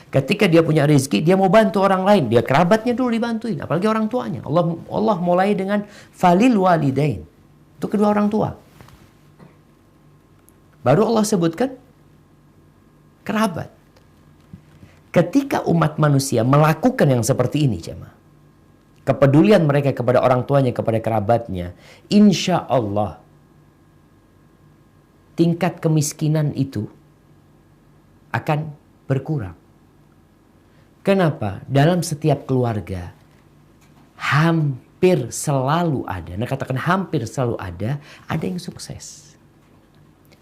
Ketika dia punya rezeki, dia mau bantu orang lain. Dia kerabatnya dulu dibantuin. Apalagi orang tuanya. Allah mulai dengan falil walidain. Itu kedua orang tua. Baru Allah sebutkan kerabat. Ketika umat manusia melakukan yang seperti ini, jemaah, kepedulian mereka kepada orang tuanya, kepada kerabatnya, insya Allah tingkat kemiskinan itu akan berkurang. Kenapa? Dalam setiap keluarga hampir selalu ada, nah katakan hampir selalu ada yang sukses,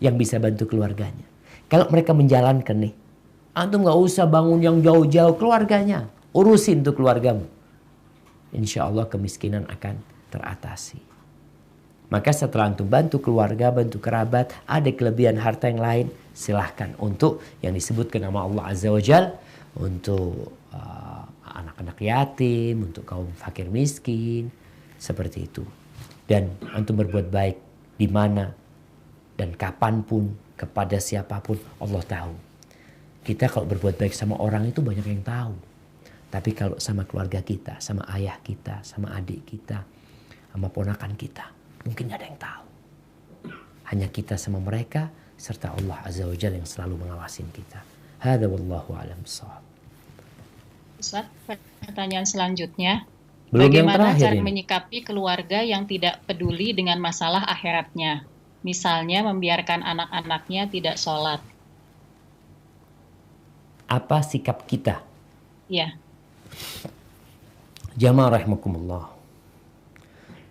yang bisa bantu keluarganya. Kalau mereka menjalankan nih, antum gak usah bangun yang jauh-jauh, keluarganya urusin tuh keluargamu. Insya Allah kemiskinan akan teratasi. Maka setelah antum bantu keluarga, bantu kerabat, ada kelebihan harta yang lain, silahkan untuk yang disebutkan nama Allah Azza wa Jal, untuk anak-anak yatim, untuk kaum fakir miskin, seperti itu. Dan antum berbuat baik di mana dan kapanpun, kepada siapapun, Allah tahu. Kita kalau berbuat baik sama orang itu banyak yang tahu. Tapi kalau sama keluarga kita, sama ayah kita, sama adik kita, sama ponakan kita, mungkin ada yang tahu. Hanya kita sama mereka, serta Allah Azza wa Jalla yang selalu mengawasin kita. Hada wallahu a'lam bishawab. Ustaz, pertanyaan selanjutnya. Belum Bagaimana cara ini. menyikapi keluarga yang tidak peduli dengan masalah akhiratnya? Misalnya membiarkan anak-anaknya tidak sholat. Apa sikap kita? Ya. Jamaah rahimakumullah.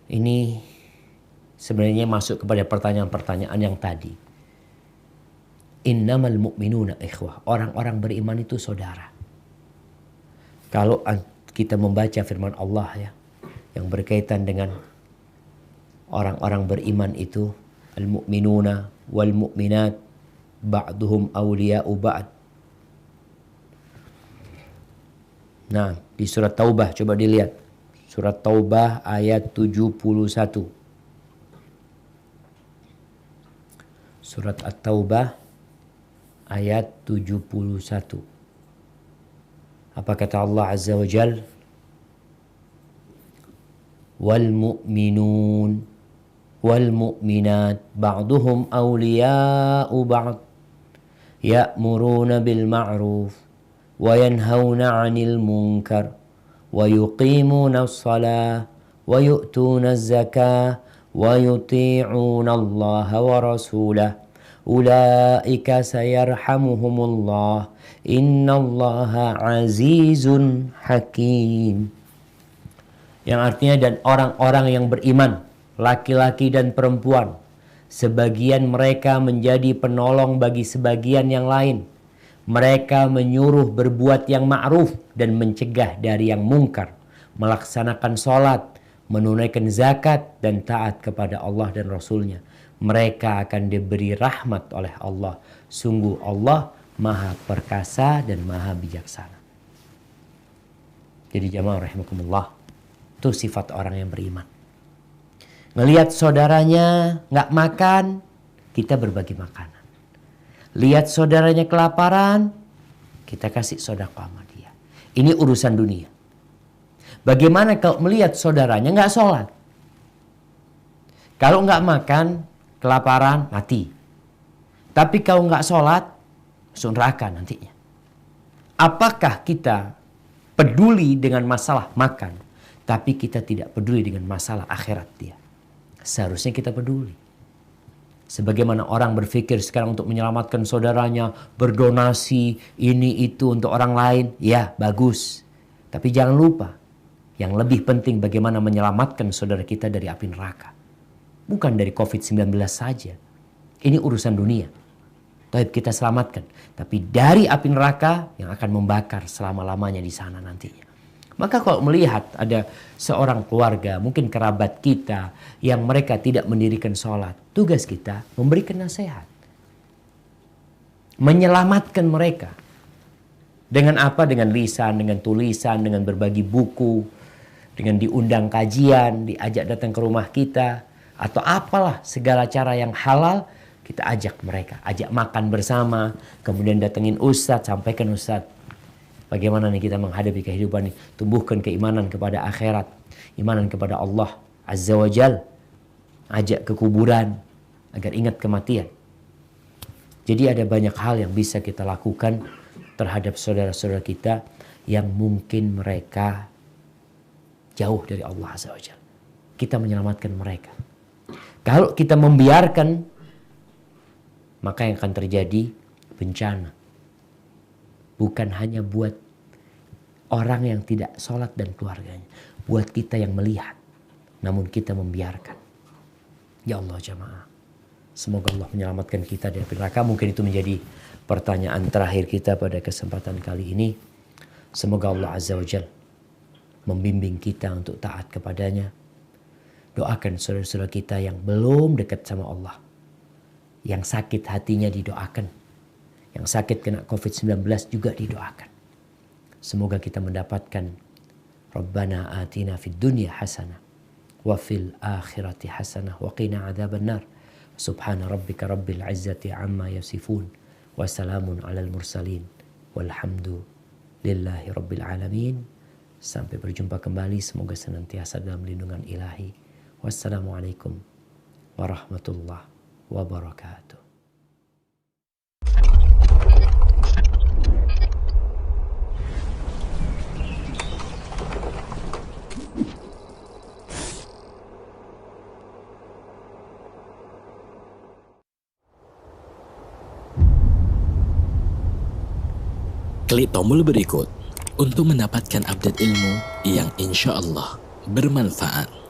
Ini sebenarnya masuk kepada pertanyaan-pertanyaan yang tadi. Innamal mu'minuna ikhwah. Orang-orang beriman itu saudara. Kalau kita membaca firman Allah ya, yang berkaitan dengan orang-orang beriman itu, al-mu'minuna wal mu'minat ba'duhum awliya'u ba'd. Nah, di surat Taubah coba dilihat. Surat Taubah ayat 71. Surat At-Taubah ayat 71. Apa kata Allah Azza wa Jal? Wal mu'minun wal mu'minat ba'duhum awliya'u ba'd ya'muruna bil ma'ruf wa yanhauna 'anil munkar wa yuqimuna as-salah wa yu'tuna az-zakah wa yuti'una Allah wa rasulah ulaika sayarhamuhumullah innallaha azizun hakim. Yang artinya, dan orang-orang yang beriman, laki-laki dan perempuan, sebagian mereka menjadi penolong bagi sebagian yang lain. Mereka menyuruh berbuat yang ma'ruf dan mencegah dari yang mungkar, melaksanakan sholat, menunaikan zakat dan taat kepada Allah dan Rasul-Nya, mereka akan diberi rahmat oleh Allah. Sungguh Allah Maha Perkasa dan Maha Bijaksana. Jadi jamaah rahimakumullah, itu sifat orang yang beriman. Ngelihat saudaranya nggak makan, kita berbagi makanan. Lihat saudaranya kelaparan, kita kasih sedekah sama dia. Ini urusan dunia. Bagaimana kalau melihat saudaranya nggak sholat? Kalau nggak makan, kelaparan, mati. Tapi kalau nggak sholat, masuk neraka nantinya. Apakah kita peduli dengan masalah makan, tapi kita tidak peduli dengan masalah akhirat dia? Seharusnya kita peduli. Sebagaimana orang berpikir sekarang untuk menyelamatkan saudaranya, berdonasi ini itu untuk orang lain, ya bagus. Tapi jangan lupa, yang lebih penting bagaimana menyelamatkan saudara kita dari api neraka. Bukan dari COVID-19 saja. Ini urusan dunia. Taib kita selamatkan. Tapi dari api neraka yang akan membakar selama-lamanya di sana nantinya. Maka kalau melihat ada seorang keluarga, mungkin kerabat kita, yang mereka tidak mendirikan sholat, tugas kita memberikan nasihat. Menyelamatkan mereka. Dengan apa? Dengan lisan, dengan tulisan, dengan berbagi buku, dengan diundang kajian, diajak datang ke rumah kita, atau apalah segala cara yang halal, kita ajak mereka. Ajak makan bersama, kemudian datengin ustadz, sampaikan ustadz, bagaimana nih kita menghadapi kehidupan ini. Tumbuhkan keimanan kepada akhirat, imanan kepada Allah Azza wa Jal. Ajak ke kuburan agar ingat kematian. Jadi ada banyak hal yang bisa kita lakukan terhadap saudara-saudara kita yang mungkin mereka jauh dari Allah Azza wa Jal. Kita menyelamatkan mereka. Kalau kita membiarkan, maka yang akan terjadi bencana. Bukan hanya buat orang yang tidak sholat dan keluarganya. Buat kita yang melihat. Namun kita membiarkan. Ya Allah jamaah. Semoga Allah menyelamatkan kita dari neraka. Mungkin itu menjadi pertanyaan terakhir kita pada kesempatan kali ini. Semoga Allah Azza wa Jalla membimbing kita untuk taat kepadanya. Doakan saudara-saudara kita yang belum dekat sama Allah. Yang sakit hatinya didoakan. Yang sakit kena COVID-19 juga didoakan. Semoga kita mendapatkan Rabbana atina fid dunya hasanah wa fil akhirati hasanah wa qina adzabannar. Subhana rabbika rabbil izzati amma yasifun wa salamun alal mursalin walhamdu lillahi rabbil alamin. Sampai berjumpa kembali, semoga senantiasa dalam lindungan ilahi. Wassalamualaikum warahmatullahi wabarakatuh. Klik tombol berikut untuk mendapatkan update ilmu yang insya Allah bermanfaat.